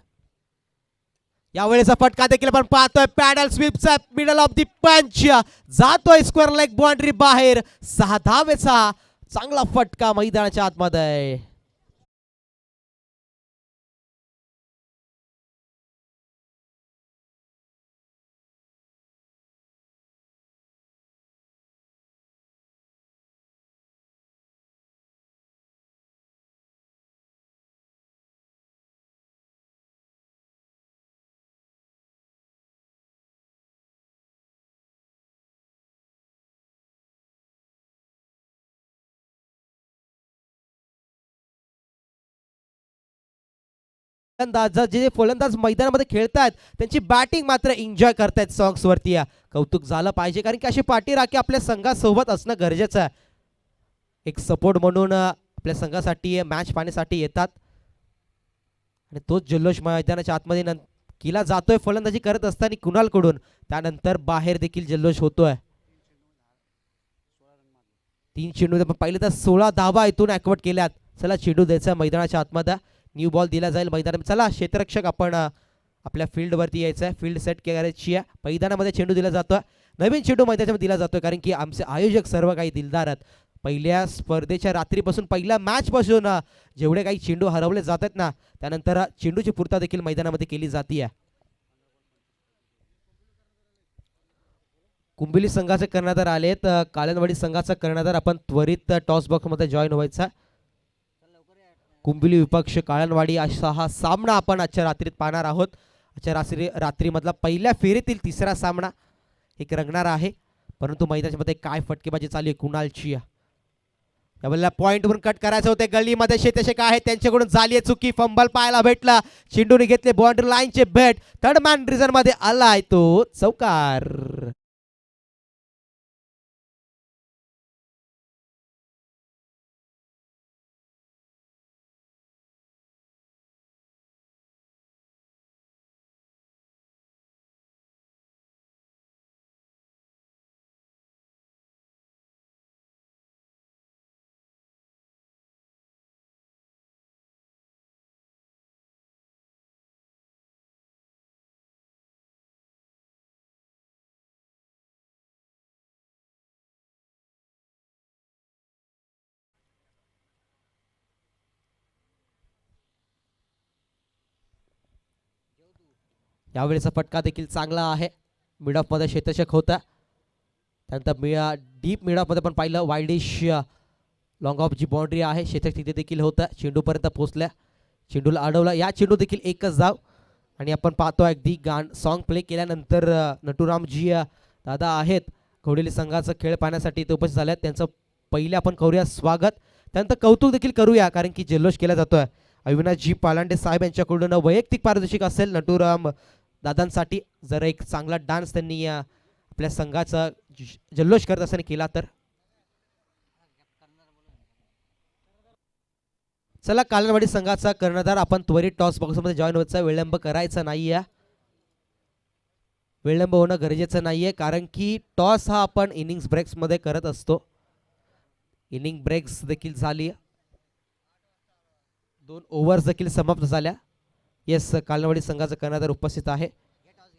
यावेळेचा फटका देखील आपण पाहतोय. पॅडल स्वीपचा मिडल ऑफ दी पंच जातोय स्क्वेअर लेग बाउंड्री बाहेर. 6 धावेचा चांगला फटका मैदानाच्या आतमध्ये. जे फलंदाज मैदानामध्ये खेळतात त्यांची बॅटिंग मात्र एन्जॉय करतायत. सॉंग्स वरती कौतुक झालं पाहिजे कारण की अशी पाठी राखी आपल्या संघासोबत असणं गरजेचं आहे. एक सपोर्ट म्हणून आपल्या संघासाठी मॅच पाहण्यासाठी येतात आणि तोच जल्लोष मैदानाच्या आतमध्ये केला जातोय. फलंदाजी करत असताना कुणालकडून त्यानंतर बाहेर देखील जल्लोष होतोय. 3 चेंडू पहिले तर 16 धावा इथून ॲक्वट केल्यात. चला चेंडू द्यायचा मैदानाच्या आतमध्ये. न्यू बॉल दिला जाईल मैदानात. चला क्षेत्ररक्षक आपण आपल्या फील्डवरती यायचं आहे. फील्ड सेट करायची आहे. मैदानामध्ये चेंडू दिला जातोय. नवीन चेंडू मैदानामध्ये दिला जातोय कारण की आमचे आयोजक सर्व काही दिलदार आहेत. पहिल्या स्पर्धेच्या रात्रीपासून पहिल्या मॅचपासून जेवढे काही चेंडू हरवले जात आहेत ना त्यानंतर चेंडूची पूर्तता देखील मैदानामध्ये केली जाते. कुंभिली संघाचे कर्णधार आलेत. काळनवाडी संघाचा कर्णधार आपण त्वरित टॉस बॉक्समध्ये जॉईन व्हायचा. कुंभिली विपक्ष काळनवाडी असा हा सामना आपण आजच्या रात्रीत पाहणार आहोत. आजच्या रात्रीमधला पहिल्या फेरीतील तिसरा सामना एक रंगणार आहे. परंतु मैदानामध्ये काय फटकेबाजी चालू आहे कुणालची. यावेळेला पॉईंटवरून कट करायचे होते. गल्लीमध्ये शेतशेक आहे त्यांच्याकडून झाली चुकी. फंबल पाहायला भेटला. चेंडूने घेतले बाउंड्री लाईनचे भेट. थर्ड मॅन रिझन मध्ये आलाय तो चौकार. यावेळेचा फटका देखील चांगला आहे. मिड ऑफ मध्ये क्षेत्ररक्षक होता. त्यानंतर डीप मिड ऑफ मध्ये पण पाहिलं widish long of G boundary आहे क्षेत्ररक्षक तिथे देखील होता. चेंडूपर्यंत पोहोचल्या. चेंडूला अडवला. या चेंडू देखील एकच धाव आणि आपण पाहतो अगदी सॉन्ग प्ले केल्यानंतर नटुरामजी दादा आहेत घोडेली संघाचा खेळ पाहण्यासाठी ते उपस्थित झाले. त्यांचं पहिले आपण करूया स्वागत. त्यानंतर कौतुक देखील करूया कारण की जल्लोष केला जातोय. अविनाशजी पालांडे साहेब यांच्याकडून वैयक्तिक पारितोषिक असेल नटुराम दादांसाठी. जर एक चांगला डान्स त्यांनी आपल्या संघाचा जल्लोष करत असताना केला तर. चला कालनवाडी संघाचा कर्णधार आपण त्वरित टॉस बॉक्समध्ये जॉईन व्हायचा, विलंब करायचा नाहीये. विलंब होणं गरजेचं नाहीये कारण की टॉस हा आपण इनिंग्स ब्रेक्स मध्ये करत असतो. इनिंग ब्रेक्स देखील झाली, 2 ओव्हर्स देखील समाप्त झाल्या. येस, कालनवाडी संघाचा कर्णधार उपस्थित आहे.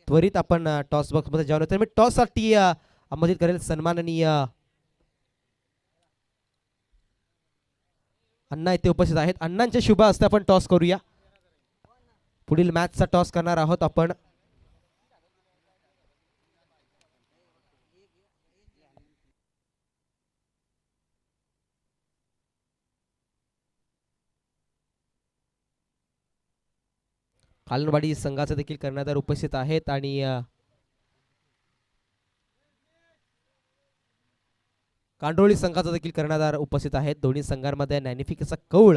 त्वरित आपण टॉस बॉक्स मध्ये जॉईन होतो. मी टॉस साठी आमंत्रित करेल सन्माननीय अण्णा इथे उपस्थित आहेत. अण्णांच्या शुभ हस्ते आपण टॉस करूया. पुढील मॅचचा टॉस करणार आहोत आपण. कालनवाडी संघाचे देखील कर्णधार उपस्थित आहेत आणि कांडोळी संघाचा देखील कर्णधार उपस्थित आहेत. दोन्ही संघांमध्ये नॅनिफिकचा कौल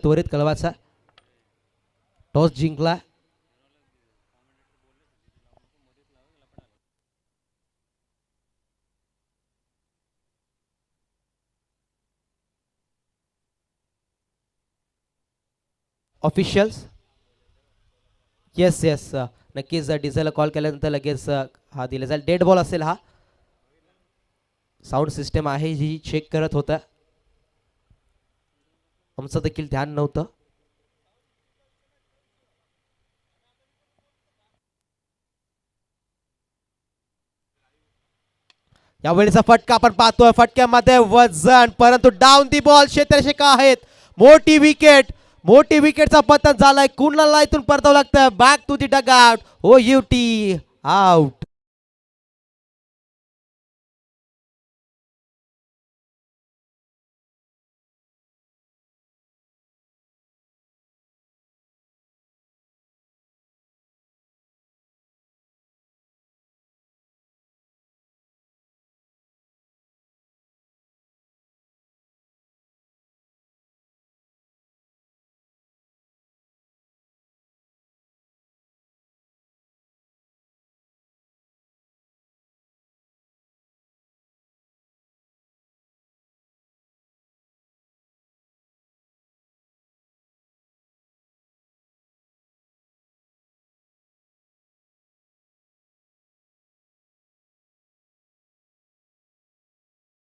त्वरित कळवाचा. टॉस जिंकला. ऑफिशियल्स येस येस, नक्कीच डीजेला कॉल केल्यानंतर लगेच हा दिला जाईल. डेड बॉल असेल हा. साऊंड सिस्टम आहे जी चेक करत होता, आमचं देखील ध्यान नव्हतं. यावेळीचा फटका आपण पाहतोय. फटक्यामध्ये वजन, परंतु डाऊन दी बॉल क्षेत्ररक्षक आहेत. मोठी विकेट, मोठी विकेटचा पतन झालाय. कुणाला इथून परतावं लागतं. Back to the dugout. O UT out.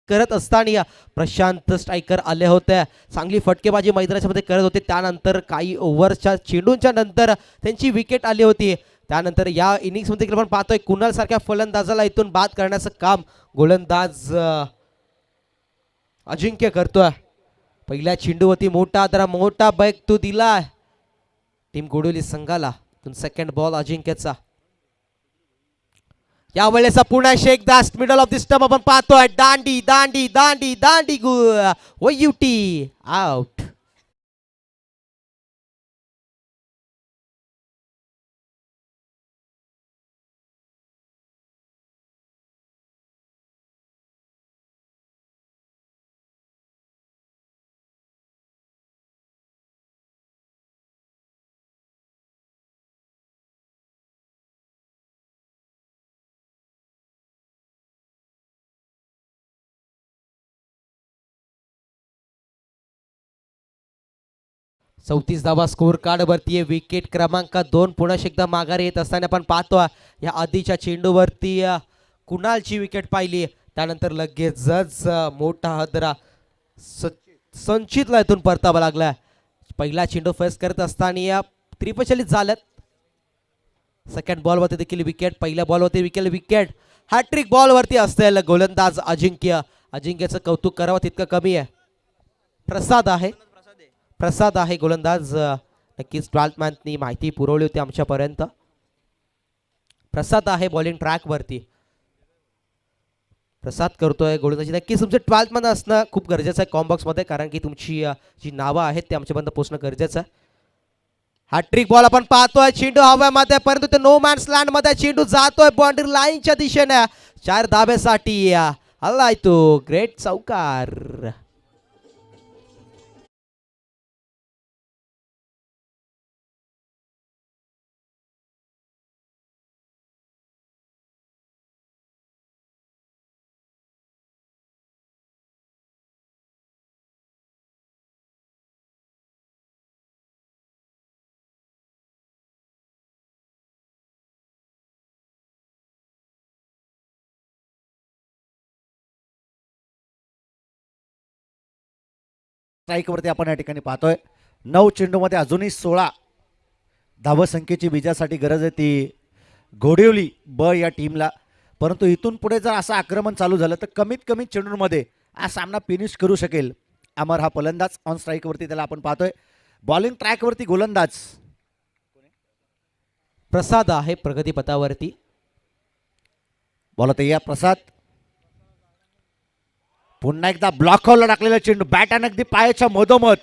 करत असताना प्रशांत स्ट्रायकर आले होते. चांगली फटकेबाजी मैदानाच्या मध्ये करत होते. त्यानंतर काही ओव्हरच्या चेंडूंच्या नंतर त्यांची विकेट आली होती. त्यानंतर या इनिंग्स मध्ये आपण पाहतोय कुणाल सारख्या फलंदाजाला इथून बाद करण्याचं काम गोलंदाज अजिंक्य करतोय. पहिल्या चेंडूवरती मोठा जरा मोठा बैक तो दिला टीम गोडोली संघाला. सेकंड बॉल अजिंक्यचा. या वेळेचा पुन्हा शेख दास मिडल ऑफ द स्टंप आपण पाहतोय. दांडी दांडी दांडी दांडी गो युटी आउट. 34 धावा स्कोर कार्ड वरती आहे. विकेट क्रमांक 2 पुन्हा एकदा माघारी येत असताना आपण पाहतो या आधीच्या चेंडूवरती कुणालची विकेट पाहिली. त्यानंतर लगेचच मोठा हदरा संचितला इथून परतावा लागला. पहिला चेंडू फेस करत असताना या त्रिपचलित झाल्यात. सेकंड बॉलवरती देखील विकेट, पहिल्या बॉलवरती विकेट. हॅट्रिक बॉलवरती असलेला गोलंदाज अजिंक्यचं कौतुक करावं तितकं कमी आहे. प्रसाद आहे गोलंदाज. नक्कीच 12th मॅननी माहिती पुरवली होती आमच्यापर्यंत. प्रसाद आहे बॉलिंग ट्रॅक वरती. प्रसाद करतोय गोलंदाजी. नक्कीच तुमचे 12th मॅन असणं खूप गरजेचं आहे कॉम्बॉक्स मध्ये, कारण की तुमची जी नावं आहेत ते आमच्यापर्यंत पोहोचणं गरजेचं आहे. हॅट्रिक बॉल आपण पाहतोय. चेंडू हव्यामध्ये, परंतु ते नो मॅन्स लँड मध्ये चेंडू जातोय बाउंड्री लाईनच्या दिशेने. 4 धाब्यासाठी आलाय तो ग्रेट चौकार. स्ट्राईकवरती आपण या ठिकाणी पाहतोय. 9 चेंडूमध्ये अजूनही 16 धावसंख्येची विजयासाठी गरज आहे ती घोडिवली ब या टीमला. परंतु इथून पुढे जर असं आक्रमण चालू झालं तर कमीत कमी चेंडूंमध्ये हा सामना फिनिश करू शकेल अमर हा फलंदाज. ऑन स्ट्राईकवरती त्याला आपण पाहतोय. बॉलिंग ट्रॅकवरती गोलंदाज प्रसाद आहे प्रगतीपथावरती. बोलत या प्रसाद. पुन्हा एकदा ब्लॉकला टाकलेला चेंडू, बॅट आणि अगदी पायाच्या मधोमध.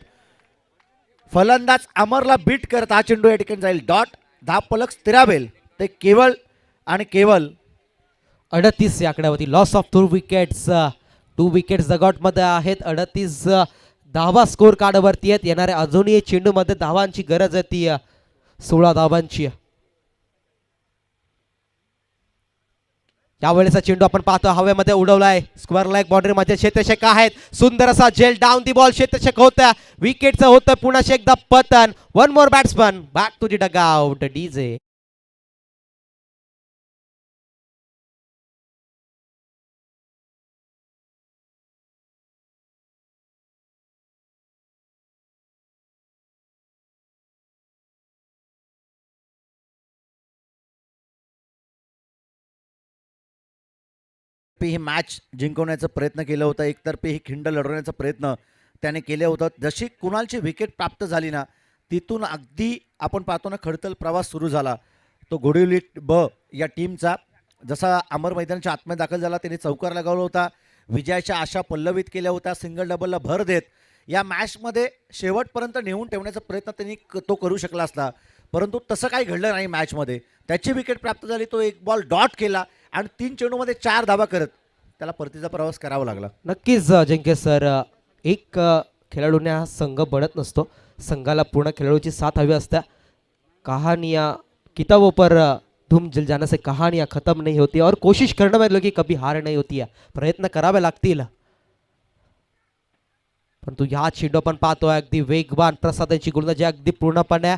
फलंदाज अमरला बीट करत हा चेंडू या ठिकाणी जाईल डॉट. धाव फलक स्थिरावेल. ते केवळ आणि केवळ 38 या आकड्यावरती. Loss of 2 wickets. 2 wickets dugout मध्ये आहेत. 38 धावा स्कोर कार्ड वरती आहेत. येणाऱ्या अजूनही चेंडू मध्ये धावांची गरज आहे ती 16 धावांची. यावेळेचा चेंडू आपण पाहतो हवेमध्ये उडवलाय. स्क्वेअर लेग बाउंड्री मध्ये क्षेत्ररक्षक आहेत. सुंदर असा जेल डाऊन दी बॉल क्षेत्ररक्षक होता. विकेटचं होतं पुन्हा एकदा पतन. One more batsman back to the dugout. DJ ही मॅच जिंकवण्याचा प्रयत्न केला होता. एकतर्फी ही खिंड लढवण्याचा प्रयत्न त्याने केले होतं. जशी कुणालची विकेट प्राप्त झाली ना, तिथून अगदी आपण पाहतो ना खडतल प्रवास सुरू झाला तो घोडिवली ब या टीमचा. जसा अमर मैदानाच्या आतमध्ये दाखल झाला त्याने चौकार लगावला होता. विजयाच्या आशा पल्लवित केल्या होत्या. सिंगल डबलला भर देत या मॅचमध्ये शेवटपर्यंत नेऊन ठेवण्याचा प्रयत्न त्यांनी तो करू शकला असता, परंतु तसं काही घडलं नाही. मॅचमध्ये त्याची विकेट प्राप्त झाली. तो एक बॉल डॉट केला आणि 3 चेंडूमध्ये 4 धावा करत त्याला परतीचा प्रवास करावा लागला. नक्कीच अजिंक्य सर, एक खेळाडूने हा संघ बनत नसतो. संघाला पूर्ण खेळाडूची साथ हवी असते. कहानियाँ किताबों पर धूम जल जाने से कहानियाँ खत्म नहीं होती और कोशिश करने में लोग कभी हार नहीं होती है. प्रयत्न करावे लागतील. परंतु ह्या चेंडू आपण पाहतोय अगदी वेगवान प्रसादाची गोलंदाजी अगदी पूर्णपणे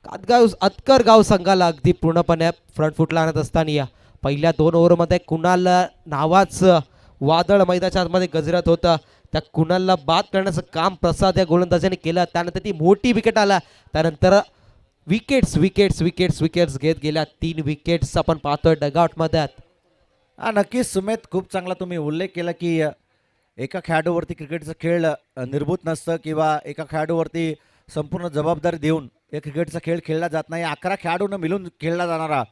अतकर गाव संघाला अगदी पूर्णपणे फ्रंट फुटला आणत असताना पहिल्या 2 ओव्हरमध्ये कुणाल नावाचं वादळ मैदानाच्या आतमध्ये गजरत होतं. त्या कुणालला बाद करण्याचं काम प्रसाद या गोलंदाजाने केलं. त्यानंतर ती मोठी विकेट आला. त्यानंतर विकेट्स घेत गेल्या. 3 विकेट्स आपण पाहतोय डगआउटमध्ये. नक्कीच सुमेत, खूप चांगला तुम्ही उल्लेख केला की एका खेळाडूवरती क्रिकेटचा खेळ निर्भूत नसतं किंवा एका खेळाडूवरती संपूर्ण जबाबदारी देऊन या क्रिकेटचा खेळ खेळला जात नाही. 11 खेळाडूंना मिळून खेळला जाणारा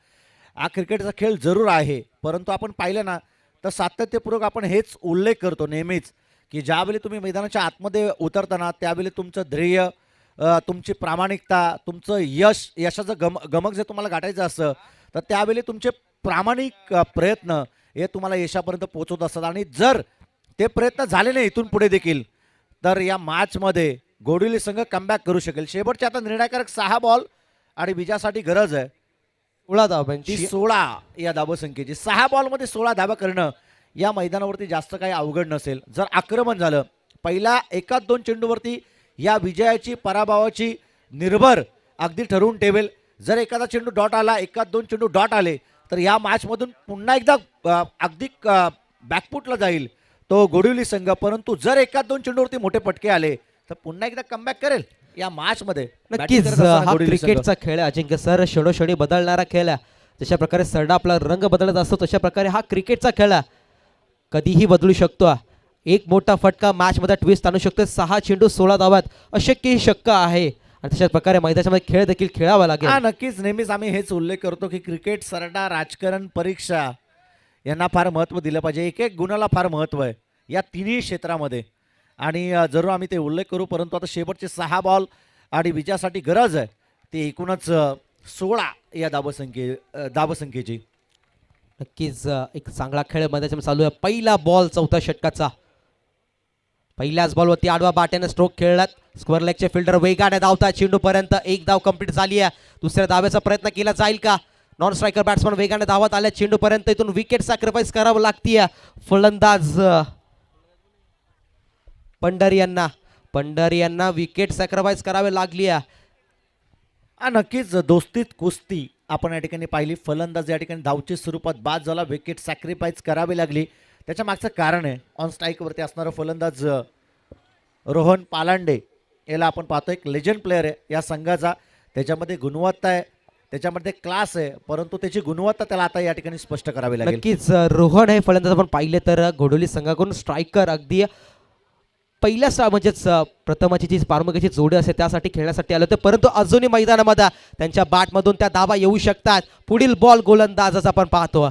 हा क्रिकेटचा खेळ जरूर आहे. परंतु आपण पाहिलं ना तर सातत्यपूर्वक आपण हेच उल्लेख करतो नेहमीच की ज्यावेळी तुम्ही मैदानाच्या आतमध्ये उतरताना त्यावेळी तुमचं ध्येय, तुमची प्रामाणिकता, तुमचं यशाचं गमक जे तुम्हाला गाठायचं असतं तर त्यावेळी तुमचे प्रामाणिक प्रयत्न हे तुम्हाला यशापर्यंत पोहोचवत असतात. आणि जर ते प्रयत्न झाले नाही इथून पुढे देखील तर या मॅचमध्ये घोडिवली संघ कमबॅक करू शकेल. शेवटचे आता निर्णायकारक 6 बॉल आणि विजयासाठी गरज आहे 16 धावांची. 16 या धावसंख्येची. 6 बॉलमध्ये 16 धावा करणं या मैदानावरती जास्त काही अवघड नसेल. जर आक्रमण झालं पहिला 1-2 चेंडूवरती या विजयाची पराभवाची निर्भर अगदी ठरवून ठेवेल. जर एखादा चेंडू डॉट आला, एखाद दोन चेंडू डॉट आले तर या मॅचमधून पुन्हा एकदा अगदी बॅकफुटला जाईल तो गोडिवली संघ. परंतु जर एखाद दोन चेंडूवरती मोठे पटके आले तर पुन्हा एकदा कमबॅक करेल या मॅचमध्ये. नक्कीच हा क्रिकेटचा खेळ आहे अजिंक्य सर, क्षणोक्षणी बदलणारा खेळ आहे. जशा प्रकारे सरडा आपला रंग बदलत असतो तशा प्रकारे हा क्रिकेटचा खेळ आहे, कधीही बदलू शकतो. एक मोठा फटका मॅचमध्ये ट्विस्ट आणू शकतो. 6 चेंडू 16 धावात अशक्य ही शक्य आहे आणि तशाच प्रकारे मैदानामध्ये खेळ देखील खेळावा लागेल. हा नक्कीच, नेहमीच आम्ही हेच उल्लेख करतो की क्रिकेट, सरडा, राजकारण, परीक्षा यांना फार महत्त्व दिलं पाहिजे. एक एक गुणाला फार महत्त्व आहे या तिन्ही क्षेत्रामध्ये आणि जरूर आम्ही ते उल्लेख करू. परंतु आता शेवटचे 6 बॉल आणि विजयासाठी गरज आहे ती एकूणच 16 या धावसंख्येची. नक्कीच एक चांगला खेळ मैदानामध्ये चालू आहे. पहिला बॉल चौथ्या षटकाचा. पहिल्याच बॉलवरती आडवा बाट्याने स्ट्रोक खेळलात. स्क्वेअर लेगचे फिल्डर वेगाने धावतात चेंडूपर्यंत. एक धाव कंप्लीट झाली आहे. दुसऱ्या धावेचा प्रयत्न केला जाईल का? नॉन स्ट्रायकर बॅट्समन वेगाने धावत आल्या चेंडूपर्यंत. इथून विकेट सॅक्रिफाईस करावं लागतीये फलंदाज पंढरी यांना विकेट सॅक्रिफाईस करावे लागली आहे. नक्कीच दोस्तीत कुस्ती आपण या ठिकाणी पाहिली. फलंदाज या ठिकाणी धावच्या स्वरूपात बाद झाला, विकेट सॅक्रिफाईस करावी लागली. त्याच्या मागचं कारण आहे ऑन स्ट्राईकवरती असणारा फलंदाज रोहन पालांडे. याला आपण पाहतो एक लेजंड प्लेअर आहे या संघाचा. त्याच्यामध्ये गुणवत्ता आहे, त्याच्यामध्ये क्लास आहे, परंतु त्याची गुणवत्ता त्याला आता या ठिकाणी स्पष्ट करावी लागेल. नक्कीच रोहन हे फलंदाज आपण पाहिले तर घोडोली संघाकडून स्ट्रायकर अगदी पहिल्या म्हणजेच प्रथमाची जी पारंपरिक जोडी असते त्यासाठी खेळण्यासाठी आले होते, परंतु अजूनही मैदानामध्ये त्यांच्या बॅटमधून त्या धावा येऊ शकतात. पुढील बॉल गोलंदाजाचा आपण पाहतो.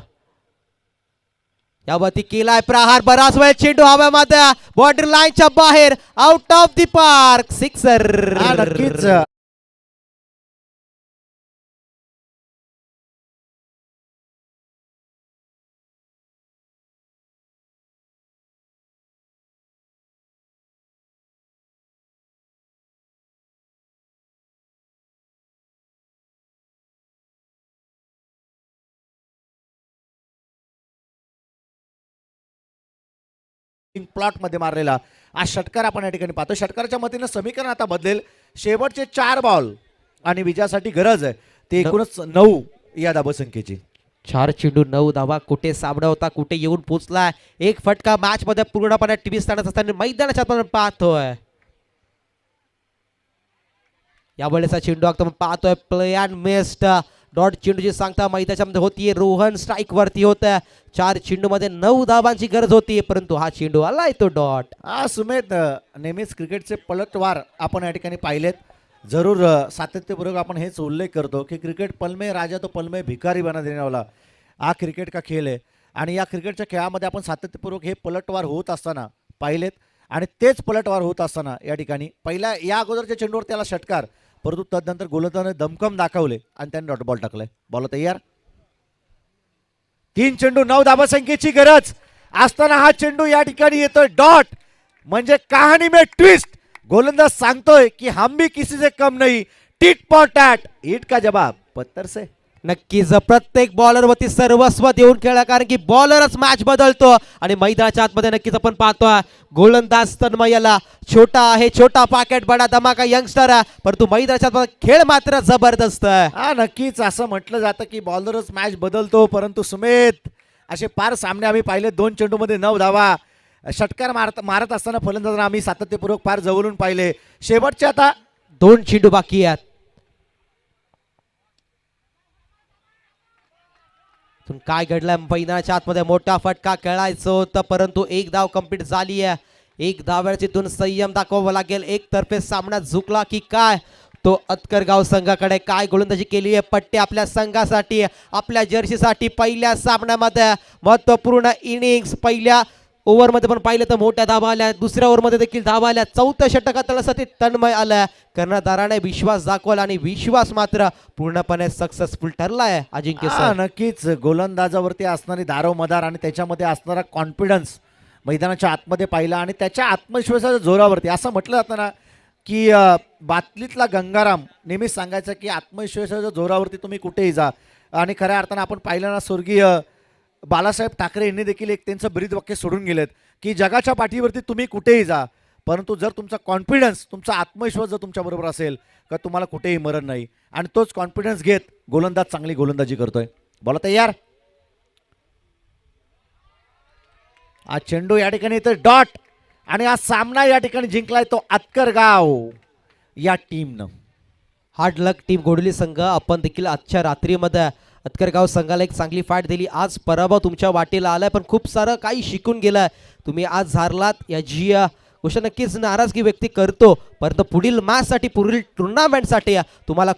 यावरती केलाय प्रहार, बराच वेळ चेंडू हव्यामध्ये, बाउंड्री लाईनच्या बाहेर, out of the park, sixer. नक्कीच प्लॉट मध्ये मारलेला हा षटकार आपण या ठिकाणी पाहतो. षटकाराच्या मतीनं समीकरण आता बदलेल. शेवटचे 4 बॉल आणि विजयासाठी गरज आहे ते एकूणच 9 या धावसंख्येची. 4 चेंडू 9 धावा. कुठे सामना होता, कुठे येऊन पोहोचलाय. एक फटका मॅच मध्ये पूर्णपणे ट्विस्ट आणत असताना मैदानाच्या आपण पाहतोय. यावेळेचा चेंडू आपण पाहतोय प्ले अँड मिस्ड डॉट चेंडूची सांगता मैदानामध्ये होतीये. रोहन स्ट्राईक वरती होत. 4 चेंडू मध्ये 9 धावांची गरज होती, परंतु हा चेंडू आलाय तो डॉट. सुमेध, नेहमीच क्रिकेटचे पलटवार आपण या ठिकाणी पाहिलेत. जरूर सातत्यपूर्वक आपण हेच उल्लेख करतो की क्रिकेट पलमे राजा तो पलमे भिकारी बना देने वाला हा क्रिकेट का खेळ आहे आणि या क्रिकेटच्या खेळामध्ये आपण सातत्यपूर्वक हे पलटवार होत असताना पाहिलेत आणि तेच पलटवार होत असताना या ठिकाणी पहिल्या या अगोदरच्या चेंडूवर त्याला षटकार, परंतु तदनंतर गोलंदाजाने दमकम दाखवले आणि त्याने डॉट बॉल टाकलाय. बॉल तयार. 3 चेंडू 9 धावसंख्येची गरज असताना हा चेंडू या ठिकाणी येतोय डॉट. म्हणजे कहाणी में ट्विस्ट. गोलंदाज सांगतोय की हम भी किसी से कम नहीं, टिट फॉर टॅट, हिट का जवाब पत्थर से. नक्कीच प्रत्येक बॉलरवरती सर्वस्व देऊन खेळा, कारण की बॉलरच मॅच बदलतो आणि मैदानाच्या आतमध्ये नक्कीच आपण पाहतोय गोलंदाज तन्मयला छोटा आहे, छोटा पॉकेट बडा धमाका यंगस्टर आहे, परंतु मैदानाच्या आतमध्ये खेळ मात्र जबरदस्त आहे. नक्कीच असं म्हटलं जातं की बॉलरच मॅच बदलतो, परंतु सुमेध असे फार सामने आम्ही पाहिले. 2 चेंडूमध्ये 9 धावा. षटकार मारत असताना फलंदाजांना आम्ही सातत्यपूर्वक फार जवळून पाहिले. शेवटचे आता 2 चेंडू बाकी आहेत. काय घडलंय मैदानाच्या आतमध्ये? मोठा फटका खेळायचं होतं, परंतु एक धाव कंप्लीट झाली आहे. एक धाव्याची दोन संयम दाखवावं लागेल. एक तर्फे सामना झुकला की काय तो अतकरगाव संघाकडे. काय गोलंदाजी केली आहे पट्टे आपल्या संघासाठी, आपल्या जर्सीसाठी. पहिल्या सामन्यामध्ये महत्वपूर्ण इनिंग्स. पहिल्या ओव्हरमध्ये पण पाहिलं तर मोठ्या धावा आल्या, दुसऱ्या ओव्हरमध्ये देखील धावा आल्या. चौथ्या षटकात तळसाठी तन्मय आलाय. कर्णधाराने विश्वास दाखवला आणि विश्वास मात्र पूर्णपणे सक्सेसफुल ठरलाय. अजिंक्य सर, नक्कीच गोलंदाजावरती असणारी दारोमदार आणि त्याच्यामध्ये असणारा कॉन्फिडन्स मैदानाच्या आतमध्ये पाहिला आणि त्याच्या आत्मविश्वासाच्या जोरावरती असं म्हटलं जातं ना की बातलीतला गंगाराम नेहमीच सांगायचं की आत्मविश्वासाच्या जोरावरती तुम्ही कुठेही जा. आणि खऱ्या अर्थानं आपण पाहिलं ना स्वर्गीय बाळासाहेब ठाकरे यांनी देखील एक त्यांचं ब्रीद वाक्य सोडून गेलेत की जगाच्या पाठीवरती तुम्ही कुठेही जा, परंतु जर तुमचा कॉन्फिडन्स, तुमचा आत्मविश्वास जर तुमच्याबरोबर असेल का तुम्हाला कुठेही मरण नाही आणि तोच कॉन्फिडन्स घेत गोलंदाज चांगली गोलंदाजी करतोय. बोला तयार. हा चेंडू या ठिकाणी येतोय डॉट आणि हा सामना या ठिकाणी जिंकलाय तो आतकरगाव या टीमनं. हार्ड लक टीम गोडली संघ. आपण देखील आजच्या रात्रीमध्ये अतकरगाव संघाला एक चांगली फाट दिली. आज पराभव तुमच्या वाटेला आलाय पण खूप सारं काही शिकून गेलाय. तुम्ही आज हारलात याची गोष्ट नक्कीच नाराजगी व्यक्त करतो, परंतु पुढील मॅचसाठी पुढील टुर्नामेंटसाठी तुम्हाला